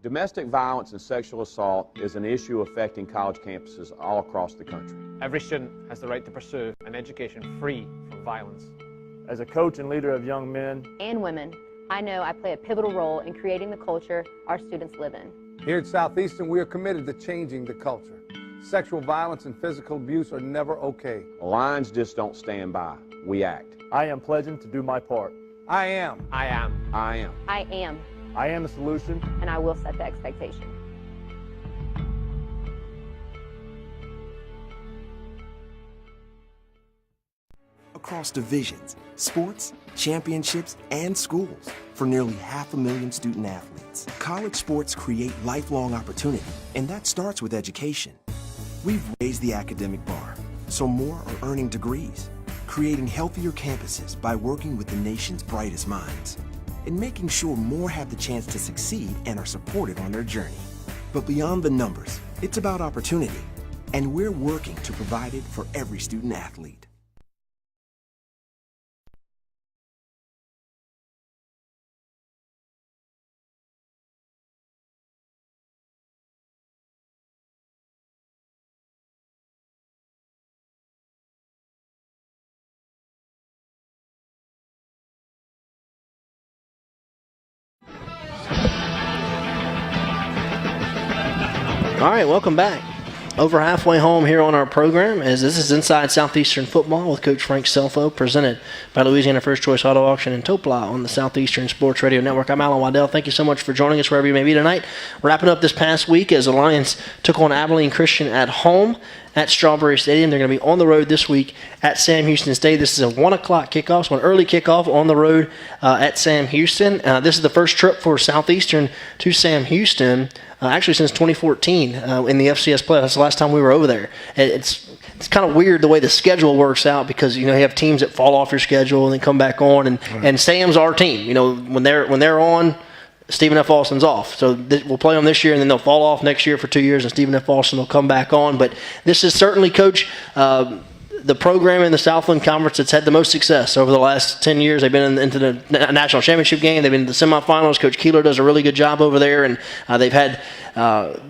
J: Domestic violence and sexual assault is an issue affecting college campuses all across the country.
T: Every student has the right to pursue an education free from violence.
K: As a coach and leader of young men
C: and women, I know I play a pivotal role in creating the culture our students live in.
L: Here at Southeastern, we are committed to changing the culture. Sexual violence and physical abuse are never okay.
J: Lions just don't stand by. We act.
K: I am pledging to do my part.
L: I am.
T: I am.
J: I am.
C: I am.
K: I am the solution.
C: And I will set the expectation.
U: Across divisions, sports, championships, and schools for nearly 500,000 student athletes. College sports create lifelong opportunity, and that starts with education. We've raised the academic bar, so more are earning degrees, creating healthier campuses by working with the nation's brightest minds, and making sure more have the chance to succeed and are supported on their journey. But beyond the numbers, it's about opportunity, and we're working to provide it for every student athlete.
B: All right, welcome back. Over halfway home here on our program, as this is Inside Southeastern Football with Coach Frank Scelfo, presented by Louisiana First Choice Auto Auction and Topla on the Southeastern Sports Radio Network. I'm Alan Waddell. Thank you so much for joining us wherever you may be tonight. Wrapping up this past week as the Lions took on Abilene Christian at home at Strawberry Stadium. They're going to be on the road this week at Sam Houston State. This is a 1 o'clock kickoff, so an early kickoff on the road at Sam Houston. This is the first trip for Southeastern to Sam Houston, actually since 2014 in the FCS playoffs. That's the last time we were over there. It's kind of weird the way the schedule works out because, you have teams that fall off your schedule and then come back on, and Sam's our team. When they're on, Stephen F. Austin's off. So we'll play them this year, and then they'll fall off next year for 2 years, and Stephen F. Austin will come back on. But this is certainly, Coach, the program in the Southland Conference that's had the most success over the last 10 years. They've been into the national championship game. They've been in the semifinals. Coach Keeler does a really good job over there, and they've had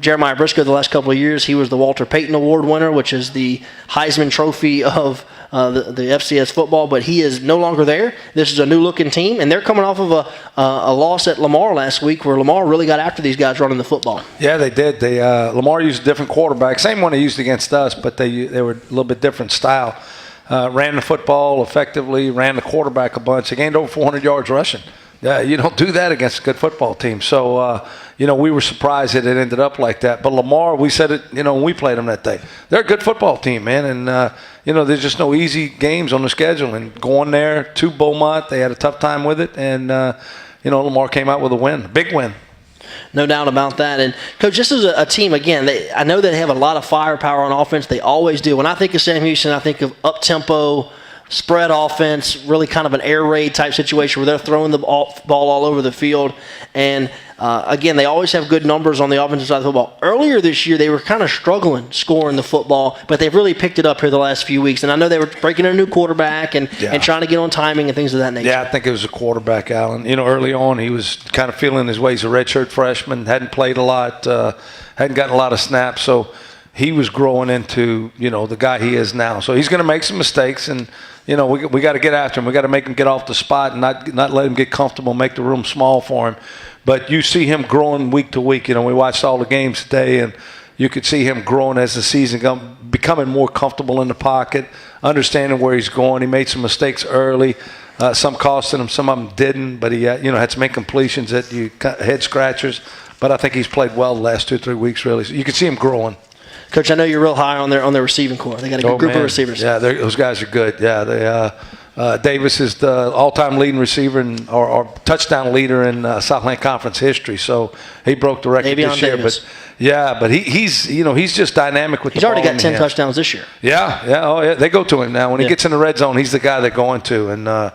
B: Jeremiah Briscoe the last couple of years. He was the Walter Payton Award winner, which is the Heisman Trophy of the FCS football, but he is no longer there. This is a new-looking team, and they're coming off of a loss at Lamar last week where Lamar really got after these guys running the football.
I: Yeah, they did. Lamar used a different quarterback, same one they used against us, but they were a little bit different style. Ran the football effectively, ran the quarterback a bunch. They gained over 400 yards rushing. Yeah, you don't do that against a good football team. So, we were surprised that it ended up like that. But Lamar, we said it, when we played them that day. They're a good football team, man. And, there's just no easy games on the schedule. And going there to Beaumont, they had a tough time with it. And, Lamar came out with a win, a big win.
B: No doubt about that. And, Coach, this is a team, again, I know they have a lot of firepower on offense. They always do. When I think of Sam Houston, I think of up-tempo, spread offense, really kind of an air raid type situation where they're throwing the ball all over the field. And, again, they always have good numbers on the offensive side of the football. Earlier this year, they were kind of struggling scoring the football, but they've really picked it up here the last few weeks. And I know they were breaking in a new quarterback and trying to get on timing and things of that nature.
I: Yeah, I think it was a quarterback, Alan. Early on, he was kind of feeling his way. He's a redshirt freshman, hadn't played a lot, hadn't gotten a lot of snaps. So he was growing into, the guy he is now. So he's going to make some mistakes, and we got to get after him. We got to make him get off the spot and not let him get comfortable, make the room small for him. But you see him growing week to week. We watched all the games today, and you could see him growing as the season goes, becoming more comfortable in the pocket, understanding where he's going. He made some mistakes early. Some costing him, some of them didn't. But he had some incompletions that head scratchers. But I think he's played well the last 2-3 weeks, really. So you can see him growing.
B: Coach, I know you're real high on their receiving core. They got a good group of receivers.
I: Yeah, those guys are good. Yeah, Davis is the all-time leading receiver or touchdown leader in Southland Conference history. So he broke the record this year.
B: Davis.
I: But he's just dynamic with the ball.
B: He's already got 10 touchdowns this year.
I: Yeah. They go to him now. When he gets in the red zone, he's the guy they're going to. And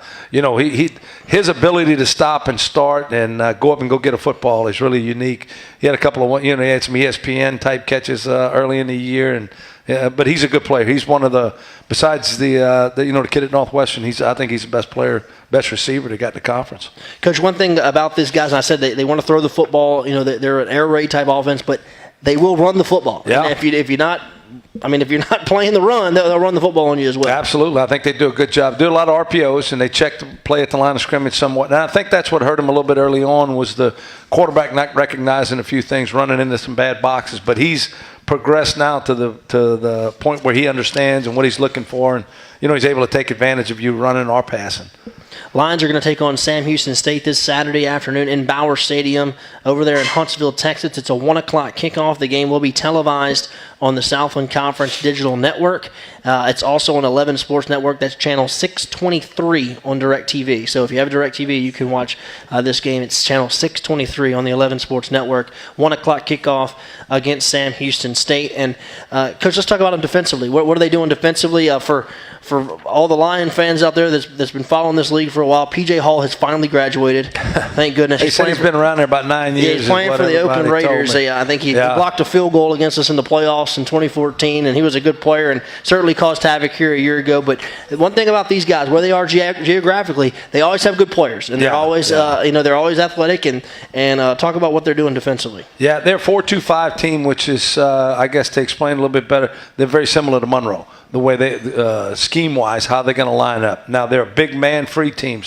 I: his ability to stop and start and go up and go get a football is really unique. He had a couple of he had some ESPN type catches early in the year, and but he's a good player. He's one of the, besides the kid at Northwestern, I think he's the best player, best receiver that got in the conference.
B: Coach, one thing about these guys, and I said they want to throw the football. They're an air raid type offense, but they will run the football.
I: Yeah.
B: And if you're not playing the run, they'll run the football on you as well.
I: Absolutely. I think they do a good job. Do a lot of RPOs, and they check the play at the line of scrimmage somewhat. And I think that's what hurt him a little bit early on was the quarterback not recognizing a few things, running into some bad boxes. But he's progressed now to the point where he understands and what he's looking for. And, he's able to take advantage of you running or passing.
B: Lions are going to take on Sam Houston State this Saturday afternoon in Bauer Stadium over there in Huntsville, Texas. It's a 1 o'clock kickoff. The game will be televised on the Southland Conference Digital Network. It's also on 11 Sports Network. That's channel 623 on DirecTV. So if you have DirecTV, you can watch this game. It's channel 623 on the 11 Sports Network. 1 o'clock kickoff against Sam Houston State. And Coach, let's talk about them defensively. What are they doing defensively for all the Lion fans out there that's been following this league for a while? PJ Hall has finally graduated. Thank goodness.
I: He said he's been around there about 9 years.
B: Yeah, he's playing for the Oakland Raiders. I think he blocked a field goal against us in the playoffs in 2014, and he was a good player and certainly caused havoc here a year ago. But one thing about these guys, where they are geographically, they always have good players, and they're always they're always athletic. And talk about what they're doing defensively.
I: Yeah, they're a 4-2-5 team, which is I guess to explain a little bit better, they're very similar to Monroe. The way they scheme-wise, how they're going to line up. Now they're a big man-free team,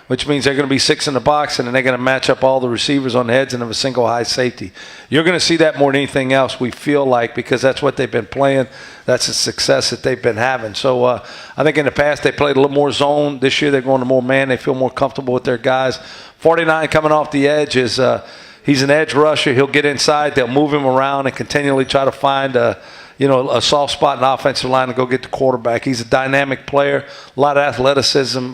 I: which means they're going to be 6 in the box, and then they're going to match up all the receivers on the heads and have a single high safety. You're going to see that more than anything else, we feel like, because that's what they've been playing. That's the success that they've been having. So I think in the past they played a little more zone. This year they're going to more man. They feel more comfortable with their guys. 49 coming off the edge is he's an edge rusher. He'll get inside. They'll move him around and continually try to find a soft spot in the offensive line to go get the quarterback. He's a dynamic player, a lot of athleticism,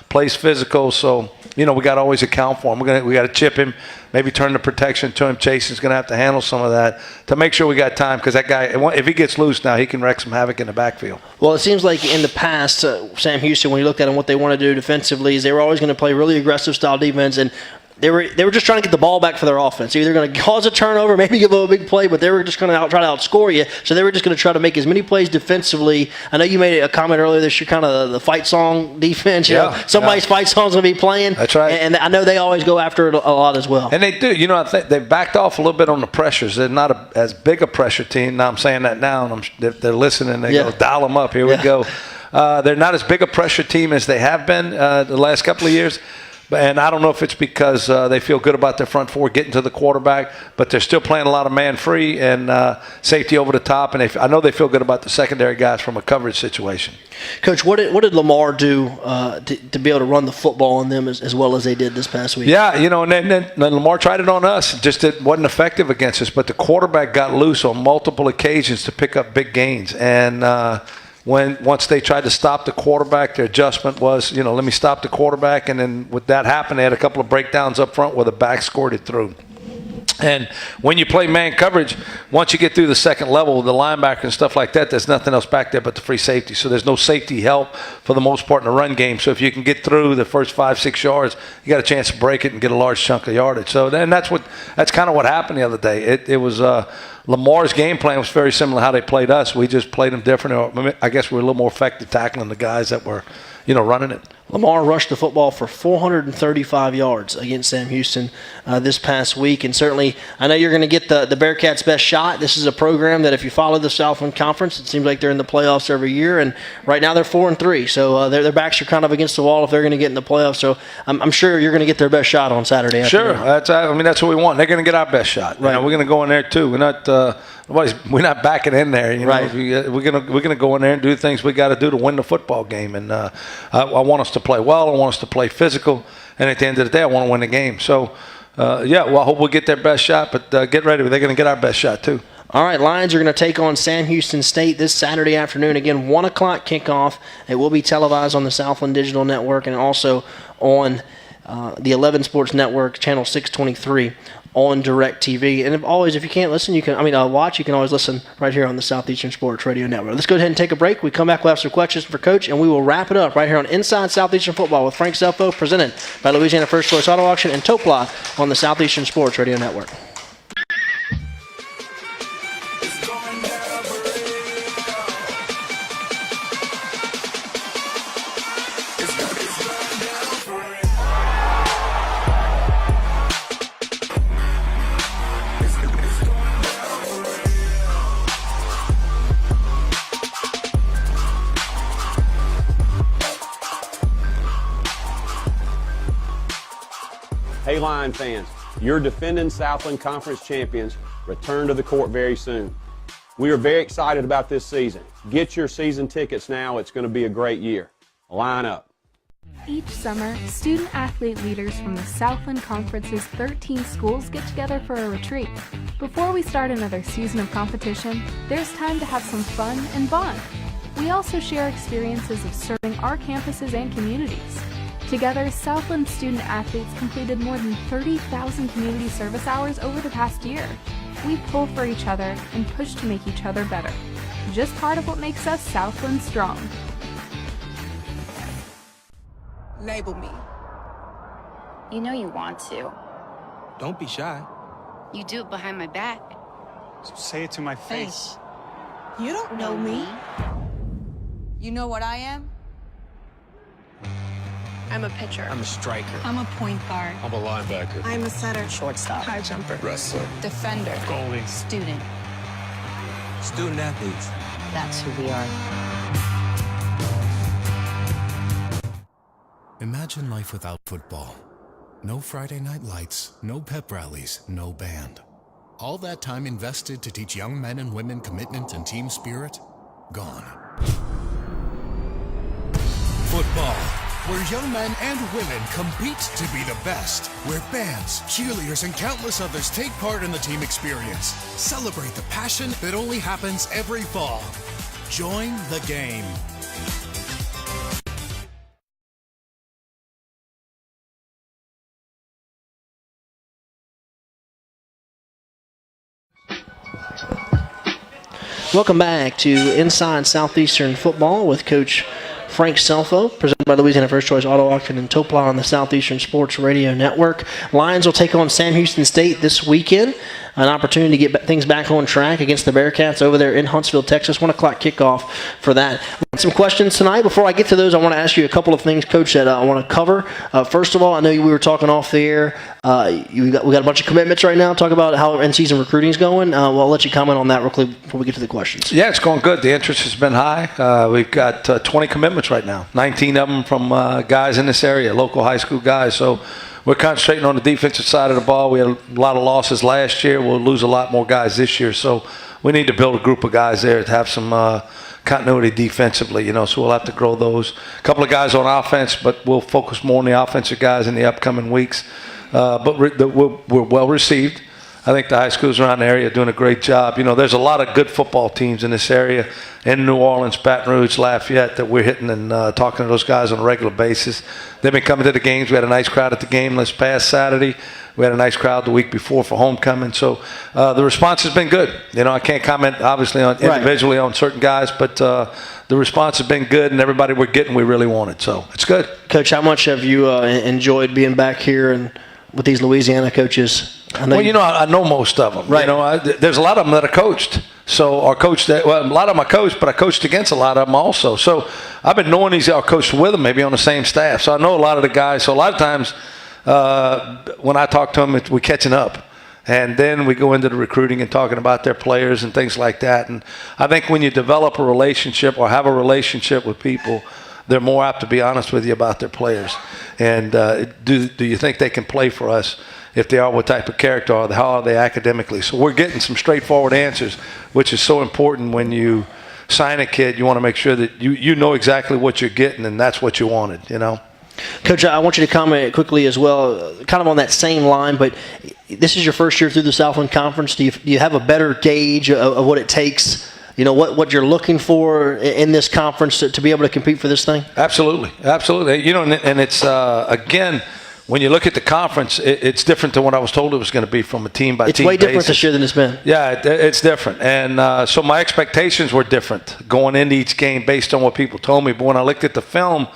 I: plays physical. So, we got to always account for him. We got to chip him, maybe turn the protection to him. Jason's going to have to handle some of that to make sure we got time, because that guy, if he gets loose now, he can wreck some havoc in the backfield.
B: Well, it seems like in the past, Sam Houston, when you looked at them, what they want to do defensively is they were always going to play really aggressive style defense, and they were just trying to get the ball back for their offense. Either going to cause a turnover, maybe give them a big play, but they were just going to try to outscore you. So they were just going to try to make as many plays defensively. I know you made a comment earlier this year, kind of the fight song defense. Somebody's fight song's going to be playing.
I: That's right.
B: And I know they always go after it a lot as well.
I: And they do. I think they've backed off a little bit on the pressures. They're not as big a pressure team. Now I'm saying that now, and they're listening. They go, dial them up. Here we go. They're not as big a pressure team as they have been the last couple of years. And I don't know if it's because they feel good about their front four getting to the quarterback, but they're still playing a lot of man-free and safety over the top. And I know they feel good about the secondary guys from a coverage situation.
B: Coach, what did Lamar do to be able to run the football on them as well as they did this past week?
I: Yeah, and then Lamar tried it on us. It wasn't effective against us, but the quarterback got loose on multiple occasions to pick up big gains. And once they tried to stop the quarterback, their adjustment was, let me stop the quarterback. And then with that happen, they had a couple of breakdowns up front where the back scored it through. And when you play man coverage, once you get through the second level, the linebacker and stuff like that, there's nothing else back there but the free safety. So there's no safety help for the most part in the run game. So if you can get through the first 5-6 yards, you got a chance to break it and get a large chunk of yardage. So then that's kind of what happened the other day. It was Lamar's game plan was very similar to how they played us. We just played them different. I guess we were a little more effective tackling the guys that were, running it.
B: Lamar rushed the football for 435 yards against Sam Houston this past week. And certainly, I know you're going to get the Bearcats' best shot. This is a program that if you follow the Southland Conference, it seems like they're in the playoffs every year. And right now they're 4-3. So their backs are kind of against the wall if they're going to get in the playoffs. So I'm sure you're going to get their best shot on Saturday afternoon.
I: Sure. That's what we want. They're going to get our best shot. Right. We're going to go in there too. We're not backing in there.
B: Right.
I: We're going to go in there and do the things we got to do to win the football game. And I want us to play well. I want us to play physical. And at the end of the day, I want to win the game. So, I hope we'll get their best shot. But get ready. They're going to get our best shot too.
B: All right, Lions are going to take on Sam Houston State this Saturday afternoon. Again, 1 o'clock kickoff. It will be televised on the Southland Digital Network and also on the 11 Sports Network, channel 623 on DirecTV. And if you can't listen, watch, you can always listen right here on the Southeastern Sports Radio Network. Let's go ahead and take a break. We come back, we'll have some questions for Coach, and we will wrap it up right here on Inside Southeastern Football with Frank Scelfo, presented by Louisiana First Choice Auto Auction and Topla on the Southeastern Sports Radio Network.
J: Hey Lion fans, your defending Southland Conference champions return to the court very soon. We are very excited about this season. Get your season tickets now. It's going to be a great year. Line up.
Q: Each summer, student-athlete leaders from the Southland Conference's 13 schools get together for a retreat. Before we start another season of competition, there's time to have some fun and bond. We also share experiences of serving our campuses and communities. Together, Southland student-athletes completed more than 30,000 community service hours over the past year. We pull for each other and push to make each other better. Just part of what makes us Southland strong.
R: Label me.
S: You know you want to.
R: Don't be shy.
S: You do it behind my back.
R: So say it to my face. You don't know me. You know what I am?
A: I'm a pitcher.
R: I'm a striker.
A: I'm a point guard.
R: I'm a linebacker.
A: I'm a setter.
R: Shortstop.
A: High jumper.
R: Wrestler.
A: Defender.
R: Goalie.
A: Student.
R: Student athletes.
S: That's who we are.
M: Imagine life without football. No Friday night lights, no pep rallies, no band. All that time invested to teach young men and women commitment and team spirit, gone. Football, where young men and women compete to be the best, where bands, cheerleaders, and countless others take part in the team experience. Celebrate the passion that only happens every fall. Join the game.
B: Welcome back to Inside Southeastern Football with Coach Frank Scelfo, presented by Louisiana First Choice Auto Auction and Topla on the Southeastern Sports Radio Network. Lions will take on Sam Houston State this weekend. An opportunity to get things back on track against the Bearcats over there in Huntsville, Texas. 1 o'clock kickoff for that. Some questions tonight. Before I get to those, I want to ask you a couple of things, Coach, that I want to cover. First of all, I know we were talking off the air. We got a bunch of commitments right now. Talk about how in-season recruiting is going. Well, I'll let you comment on that real quick before we get to the questions.
I: Yeah, it's going good. The interest has been high. We've got 20 commitments right now, 19 of them from guys in this area, local high school guys. So we're concentrating on the defensive side of the ball. We had a lot of losses last year. We'll lose a lot more guys this year. So we need to build a group of guys there to have some continuity defensively, so we'll have to grow those. A couple of guys on offense, but we'll focus more on the offensive guys in the upcoming weeks. But we're well received. I think the high schools around the area are doing a great job. There's a lot of good football teams in this area, in New Orleans, Baton Rouge, Lafayette, that we're hitting and talking to those guys on a regular basis. They've been coming to the games. We had a nice crowd at the game this past Saturday. We had a nice crowd the week before for homecoming. So the response has been good. I can't comment, obviously, on individually on certain guys, but the response has been good, and everybody we're getting we really wanted. So it's good.
B: Coach, how much have you enjoyed being back here and with these Louisiana coaches?
I: I know most of them.
B: Right.
I: There's a lot of them that are coached. So a lot of them I coached, but I coached against a lot of them also. So I've been knowing these are coached with them, maybe on the same staff. So I know a lot of the guys. So a lot of times when I talk to them, we're catching up. And then we go into the recruiting and talking about their players and things like that. And I think when you develop a relationship or have a relationship with people, they're more apt to be honest with you about their players. And do you think they can play for us? If they are, what type of character are they? How are they academically? So we're getting some straightforward answers, which is so important when you sign a kid. You want to make sure that you know exactly what you're getting, and that's what you wanted,
B: Coach, I want you to comment quickly as well, kind of on that same line, but this is your first year through the Southland Conference. Do you have a better gauge of what it takes, what you're looking for in this conference to be able to compete for this thing?
I: Absolutely. And it's, again, when you look at the conference, it's different than what I was told it was going to be from a team-by-team basis.
B: It's way different this year than it's been.
I: Yeah, it's different. And so my expectations were different going into each game based on what people told me. But when I looked at the film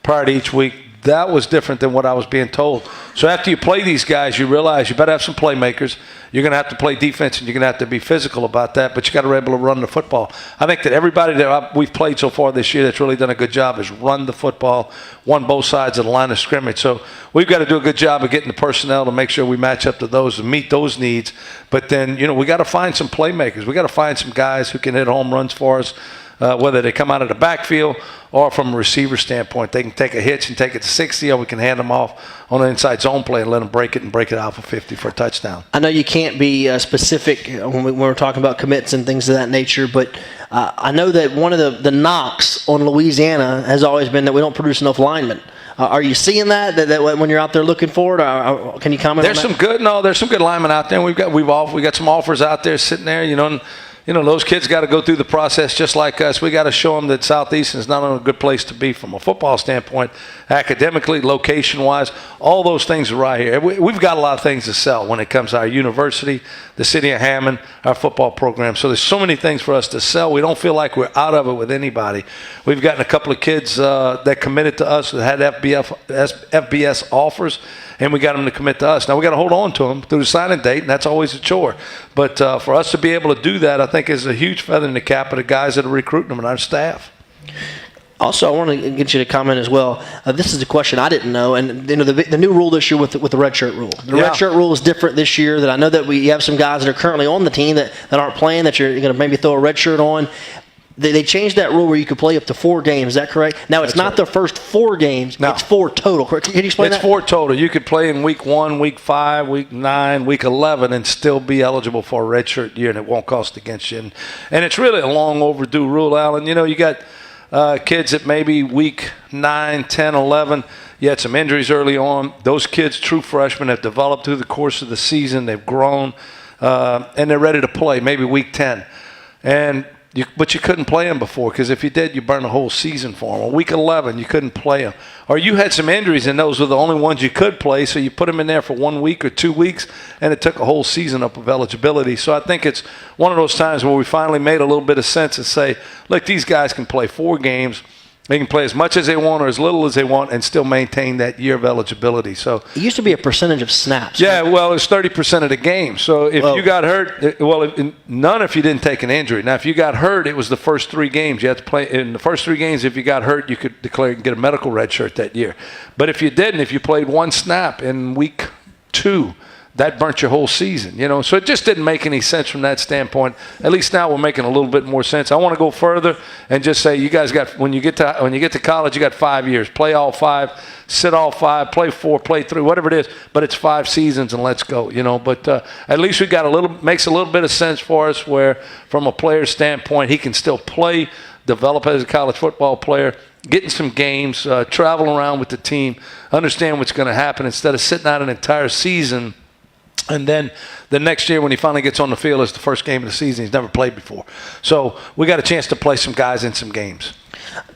I: prior to each week, that was different than what I was being told. So after you play these guys, you realize you better have some playmakers. You're going to have to play defense, and you're going to have to be physical about that, but you got to be able to run the football. I think that everybody that we've played so far this year that's really done a good job is run the football, won both sides of the line of scrimmage. So we've got to do a good job of getting the personnel to make sure we match up to those and meet those needs. But then, we got to find some playmakers. We got to find some guys who can hit home runs for us. whether they come out of the backfield or from a receiver standpoint. They can take a hitch and take it to 60, or we can hand them off on an inside zone play and let them break it out for 50 for a touchdown.
B: I know you can't be specific when we're talking about commits and things of that nature, but I know that one of the knocks on Louisiana has always been that we don't produce enough linemen. Are you seeing that when you're out there looking for it? Or can you comment on that?
I: There's some good linemen out there. We've got some offers out there sitting there, those kids got to go through the process just like us. We got to show them that Southeastern is not only a good place to be from a football standpoint, academically, location-wise, all those things are right here. We've got a lot of things to sell when it comes to our university, the city of Hammond, our football program. So there's so many things for us to sell. We don't feel like we're out of it with anybody. We've gotten a couple of kids that committed to us that had FBS offers, and we got them to commit to us. Now, we got to hold on to them through the signing date, and that's always a chore. But for us to be able to do that, I think is a huge feather in the cap of the guys that are recruiting them and our staff.
B: Also, I want to get you to comment as well. This is a question I didn't know, and the new rule this year with the redshirt rule. The redshirt rule is different this year. That I know that we have some guys that are currently on the team that aren't playing that you're going to maybe throw a redshirt on. They changed that rule where you could play up to 4 games. Is that correct? Now, it's not the first 4 games. No. It's 4 total. Can you explain that?
I: It's 4 total. You could play in week 1, week 5, week 9, week 11, and still be eligible for a redshirt year, and it won't cost against you. And it's really a long overdue rule, Alan. You got kids at maybe week 9, 10, 11. You had some injuries early on. Those kids, true freshmen, have developed through the course of the season. They've grown, and they're ready to play, maybe week 10. But you couldn't play them before, because if you did, you burned a whole season for them. On week 11, you couldn't play them. Or you had some injuries, and those were the only ones you could play, so you put them in there for 1 week or 2 weeks, and it took a whole season up of eligibility. So I think it's one of those times where we finally made a little bit of sense and say, look, these guys can play 4 games. They can play as much as they want or as little as they want and still maintain that year of eligibility. So
B: it used to be a percentage of snaps.
I: Yeah, well, it's 30% of the game. So if you got hurt, none if you didn't take an injury. Now, if you got hurt, it was the first 3 games. You had to play in the first 3 games. If you got hurt, you could declare and get a medical red shirt that year. But if you didn't, if you played 1 snap in week 2, that burnt your whole season, So it just didn't make any sense from that standpoint. At least now we're making a little bit more sense. I want to go further and just say, you guys got when you get to college, you got 5 years. Play all 5, sit all 5, play 4, play 3, whatever it is. But it's 5 seasons and let's go, But at least we got makes a little bit of sense for us where, from a player standpoint, he can still play, develop as a college football player, get in some games, travel around with the team, understand what's going to happen instead of sitting out an entire season. And then the next year when he finally gets on the field, it's the first game of the season. He's never played before. So we got a chance to play some guys in some games.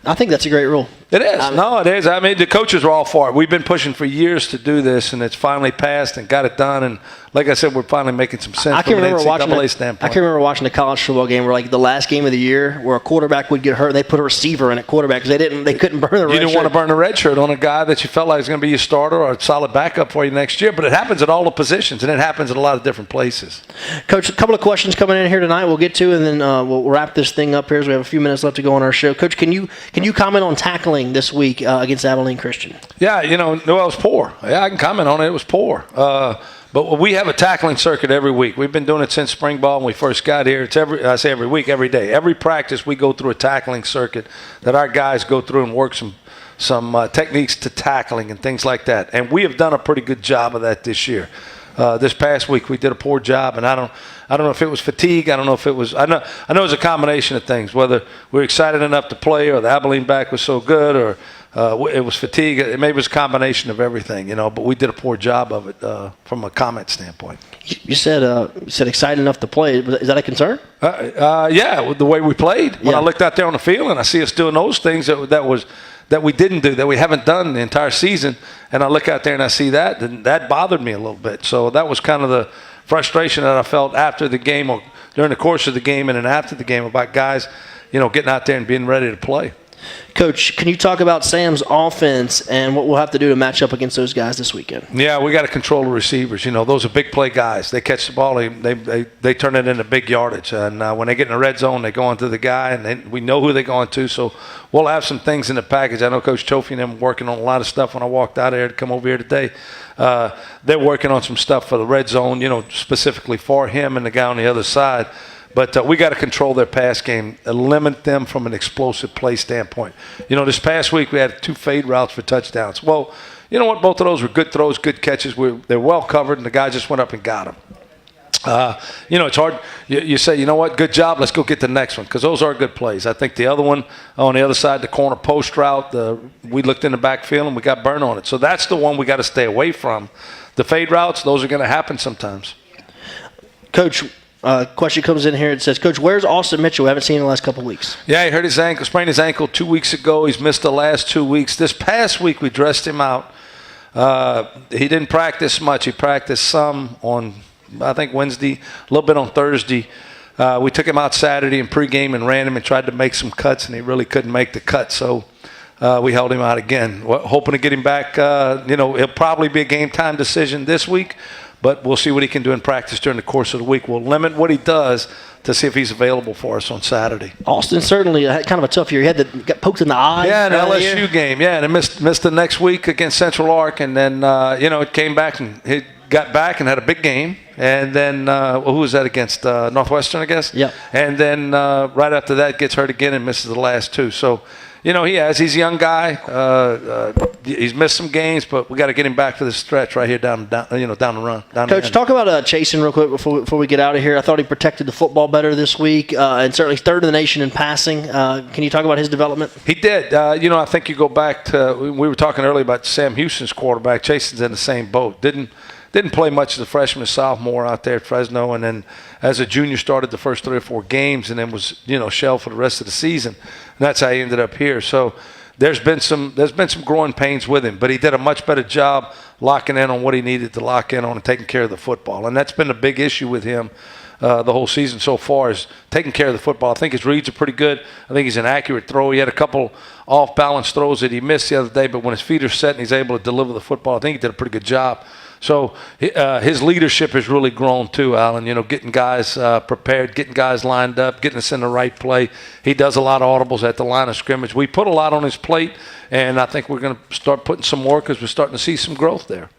B: I think that's a great rule.
I: It is. It is. I mean, the coaches are all for it. We've been pushing for years to do this, and it's finally passed and got it done. And like I said, we're finally making some sense from an NCAA standpoint.
B: I can remember watching a college football game where, the last game of the year, where a quarterback would get hurt, and they put a receiver in at quarterback because they couldn't burn the red shirt.
I: You didn't want to burn the red shirt on a guy that you felt like was going to be your starter or a solid backup for you next year. But it happens at all the positions, and it happens at a lot of different places.
B: Coach, a couple of questions coming in here tonight we'll get to, and then we'll wrap this thing up here as we have a few minutes left to go on our show. Coach, can you comment on tackling this week against Abilene Christian?
I: Yeah, it was poor. Yeah, I can comment on it. It was poor. But we have a tackling circuit every week. We've been doing it since spring ball when we first got here. It's every week, every day. Every practice we go through a tackling circuit that our guys go through and work some techniques to tackling and things like that. And we have done a pretty good job of that this year. This past week we did a poor job, and I don't know if it was fatigue. I don't know if it was. I know it was a combination of things. Whether we were excited enough to play, or the Abilene back was so good, or it was fatigue. Maybe it was a combination of everything, But we did a poor job of it from a comment standpoint.
B: You said excited enough to play. Is that a concern?
I: Yeah, the way we played. When I looked out there on the field and I see us doing those things that we didn't do, that we haven't done the entire season, and I look out there and I see that, then that bothered me a little bit. So that was kind of the frustration that I felt after the game, or during the course of the game and then after the game, about guys, getting out there and being ready to play.
B: Coach, can you talk about Sam's offense and what we'll have to do to match up against those guys this weekend?
I: Yeah, we got to control the receivers. Those are big play guys. They catch the ball, they turn it into big yardage. And when they get in the red zone, they go onto the guy, and we know who they're going to. So we'll have some things in the package. I know Coach Chofie and them working on a lot of stuff when I walked out there to come over here today. They're working on some stuff for the red zone, specifically for him and the guy on the other side. But we got to control their pass game, limit them from an explosive play standpoint. You know, this past week we had 2 fade routes for touchdowns. Well, you know what? Both of those were good throws, good catches. They're well covered, and the guy just went up and got them. You know, it's hard. You say, you know what, good job, let's go get the next one, because those are good plays. I think the other one on the other side, the corner post route, we looked in the backfield and we got burned on it. So that's the one we got to stay away from. The fade routes, those are going to happen sometimes.
B: Coach, question comes in here. It says, Coach, where's Austin Mitchell? We haven't seen him the last couple of weeks.
I: Yeah, he hurt his ankle, sprained his ankle 2 weeks ago. He's missed the last 2 weeks. This past week we dressed him out. He didn't practice much. He practiced some on, I think, Wednesday, a little bit on Thursday. We took him out Saturday in pregame and ran him and tried to make some cuts, and he really couldn't make the cut. So we held him out again, hoping to get him back. You know, it'll probably be a game-time decision this week, but we'll see what he can do in practice during the course of the week. We'll limit what he does to see if he's available for us on Saturday.
B: Austin certainly had kind of a tough year. He got poked in the eye.
I: Yeah, an LSU game. Yeah, and missed the next week against Central Ark, and then, you know, it came back and he got back and had a big game. And then, who was that against? Northwestern, I guess?
B: Yeah.
I: And then right after that gets hurt again and misses the last 2. So, you know, he's a young guy. He's missed some games, but we got to get him back for the stretch right here down the run.
B: Coach, talk about Chasen real quick before we get out of here. I thought he protected the football better this week, and certainly third in the nation in passing. Can you talk about his development?
I: He did. You know, I think you go back to, we were talking earlier about Sam Houston's quarterback. Chasen's in the same boat. Didn't play much as a freshman, sophomore out there at Fresno, and then as a junior started the first 3 or 4 games, and then was, you know, shelved for the rest of the season. And that's how he ended up here. So there's been some growing pains with him, but he did a much better job locking in on what he needed to lock in on and taking care of the football. And that's been a big issue with him the whole season so far, is taking care of the football. I think his reads are pretty good. I think he's an accurate thrower. He had a couple off-balance throws that he missed the other day, but when his feet are set and he's able to deliver the football, I think he did a pretty good job. So his leadership has really grown too, Alan. You know, getting guys prepared, getting guys lined up, getting us in the right play. He does a lot of audibles at the line of scrimmage. We put a lot on his plate, and I think we're going to start putting some more because we're starting to see some growth there.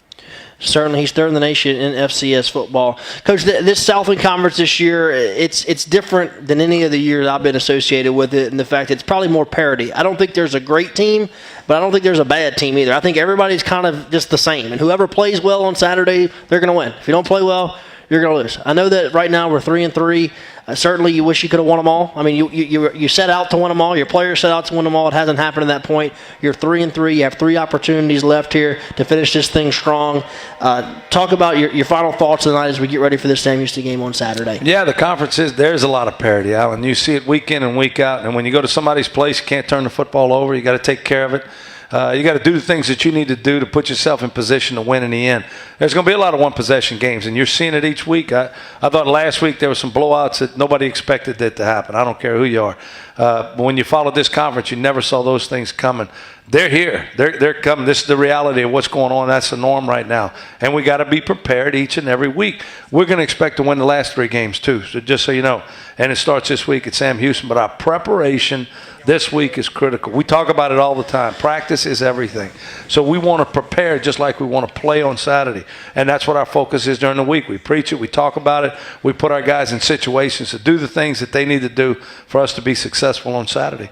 B: Certainly, he's third in the nation in FCS football. Coach, this Southland Conference this year, it's different than any of the years I've been associated with it, and the fact it's probably more parity. I don't think there's a great team, but I don't think there's a bad team either. I think everybody's kind of just the same, and whoever plays well on Saturday, they're going to win. If you don't play well, you're going to lose. I know that right now we're 3-3. Certainly, you wish you could have won them all. I mean, you set out to win them all. Your players set out to win them all. It hasn't happened at that point. You're 3-3. You have 3 opportunities left here to finish this thing strong. Talk about your final thoughts tonight as we get ready for this Sam Houston game on Saturday.
I: Yeah, the conference there's a lot of parity, Alan. You see it week in and week out. And when you go to somebody's place, you can't turn the football over. You got to take care of it. You got to do the things that you need to do to put yourself in position to win in the end. There's going to be a lot of one-possession games, and you're seeing it each week. I thought last week there were some blowouts that nobody expected that to happen. I don't care who you are. But when you followed this conference, you never saw those things coming. They're here. They're coming. This is the reality of what's going on. That's the norm right now. And we got to be prepared each and every week. We're going to expect to win the last 3 games too, so just so you know. And it starts this week at Sam Houston. But our preparation this week is critical. We talk about it all the time. Practice is everything. So we want to prepare just like we want to play on Saturday. And that's what our focus is during the week. We preach it. We talk about it. We put our guys in situations to do the things that they need to do for us to be successful on Saturday.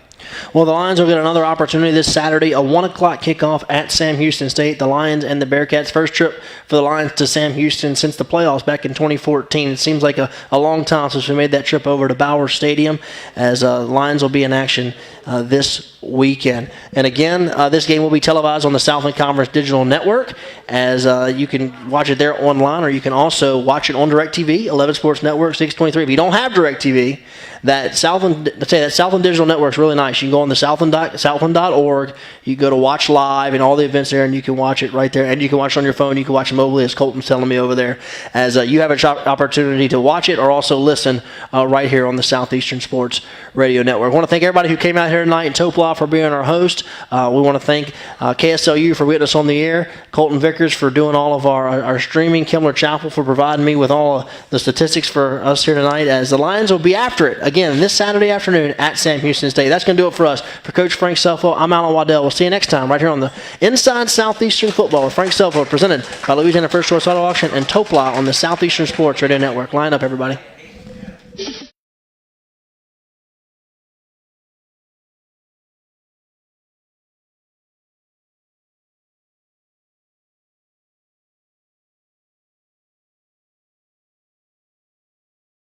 B: Well, the Lions will get another opportunity this Saturday, a 1 o'clock kickoff at Sam Houston State. The Lions and the Bearcats' first trip for the Lions to Sam Houston since the playoffs back in 2014. It seems like a long time since we made that trip over to Bowers Stadium, as Lions will be in action this weekend. And again, this game will be televised on the Southland Conference Digital Network, as you can watch it there online, or you can also watch it on DirecTV, 11 Sports Network, 623. If you don't have DirecTV, that Southland Digital Network is really nice. You can go on the southland.org. You go to Watch Live and all the events there, and you can watch it right there. And you can watch it on your phone. You can watch it mobily, as Colton's telling me over there, as you have an opportunity to watch it or also listen right here on the Southeastern Sports Radio Network. I want to thank everybody who came out here tonight, and Topla for being our host. We want to thank KSLU for getting us on the air, Colton Vickers for doing all of our streaming, Kimler Chapel for providing me with all the statistics for us here tonight, as the Lions will be after it again this Saturday afternoon at Sam Houston State. That's going to do it for us. For Coach Frank Scelfo, I'm Alan Waddell. We'll see you next time right here on the Inside Southeastern Football with Frank Scelfo, presented by Louisiana First Choice Auto Auction and Topla on the Southeastern Sports Radio Network. Line up, everybody.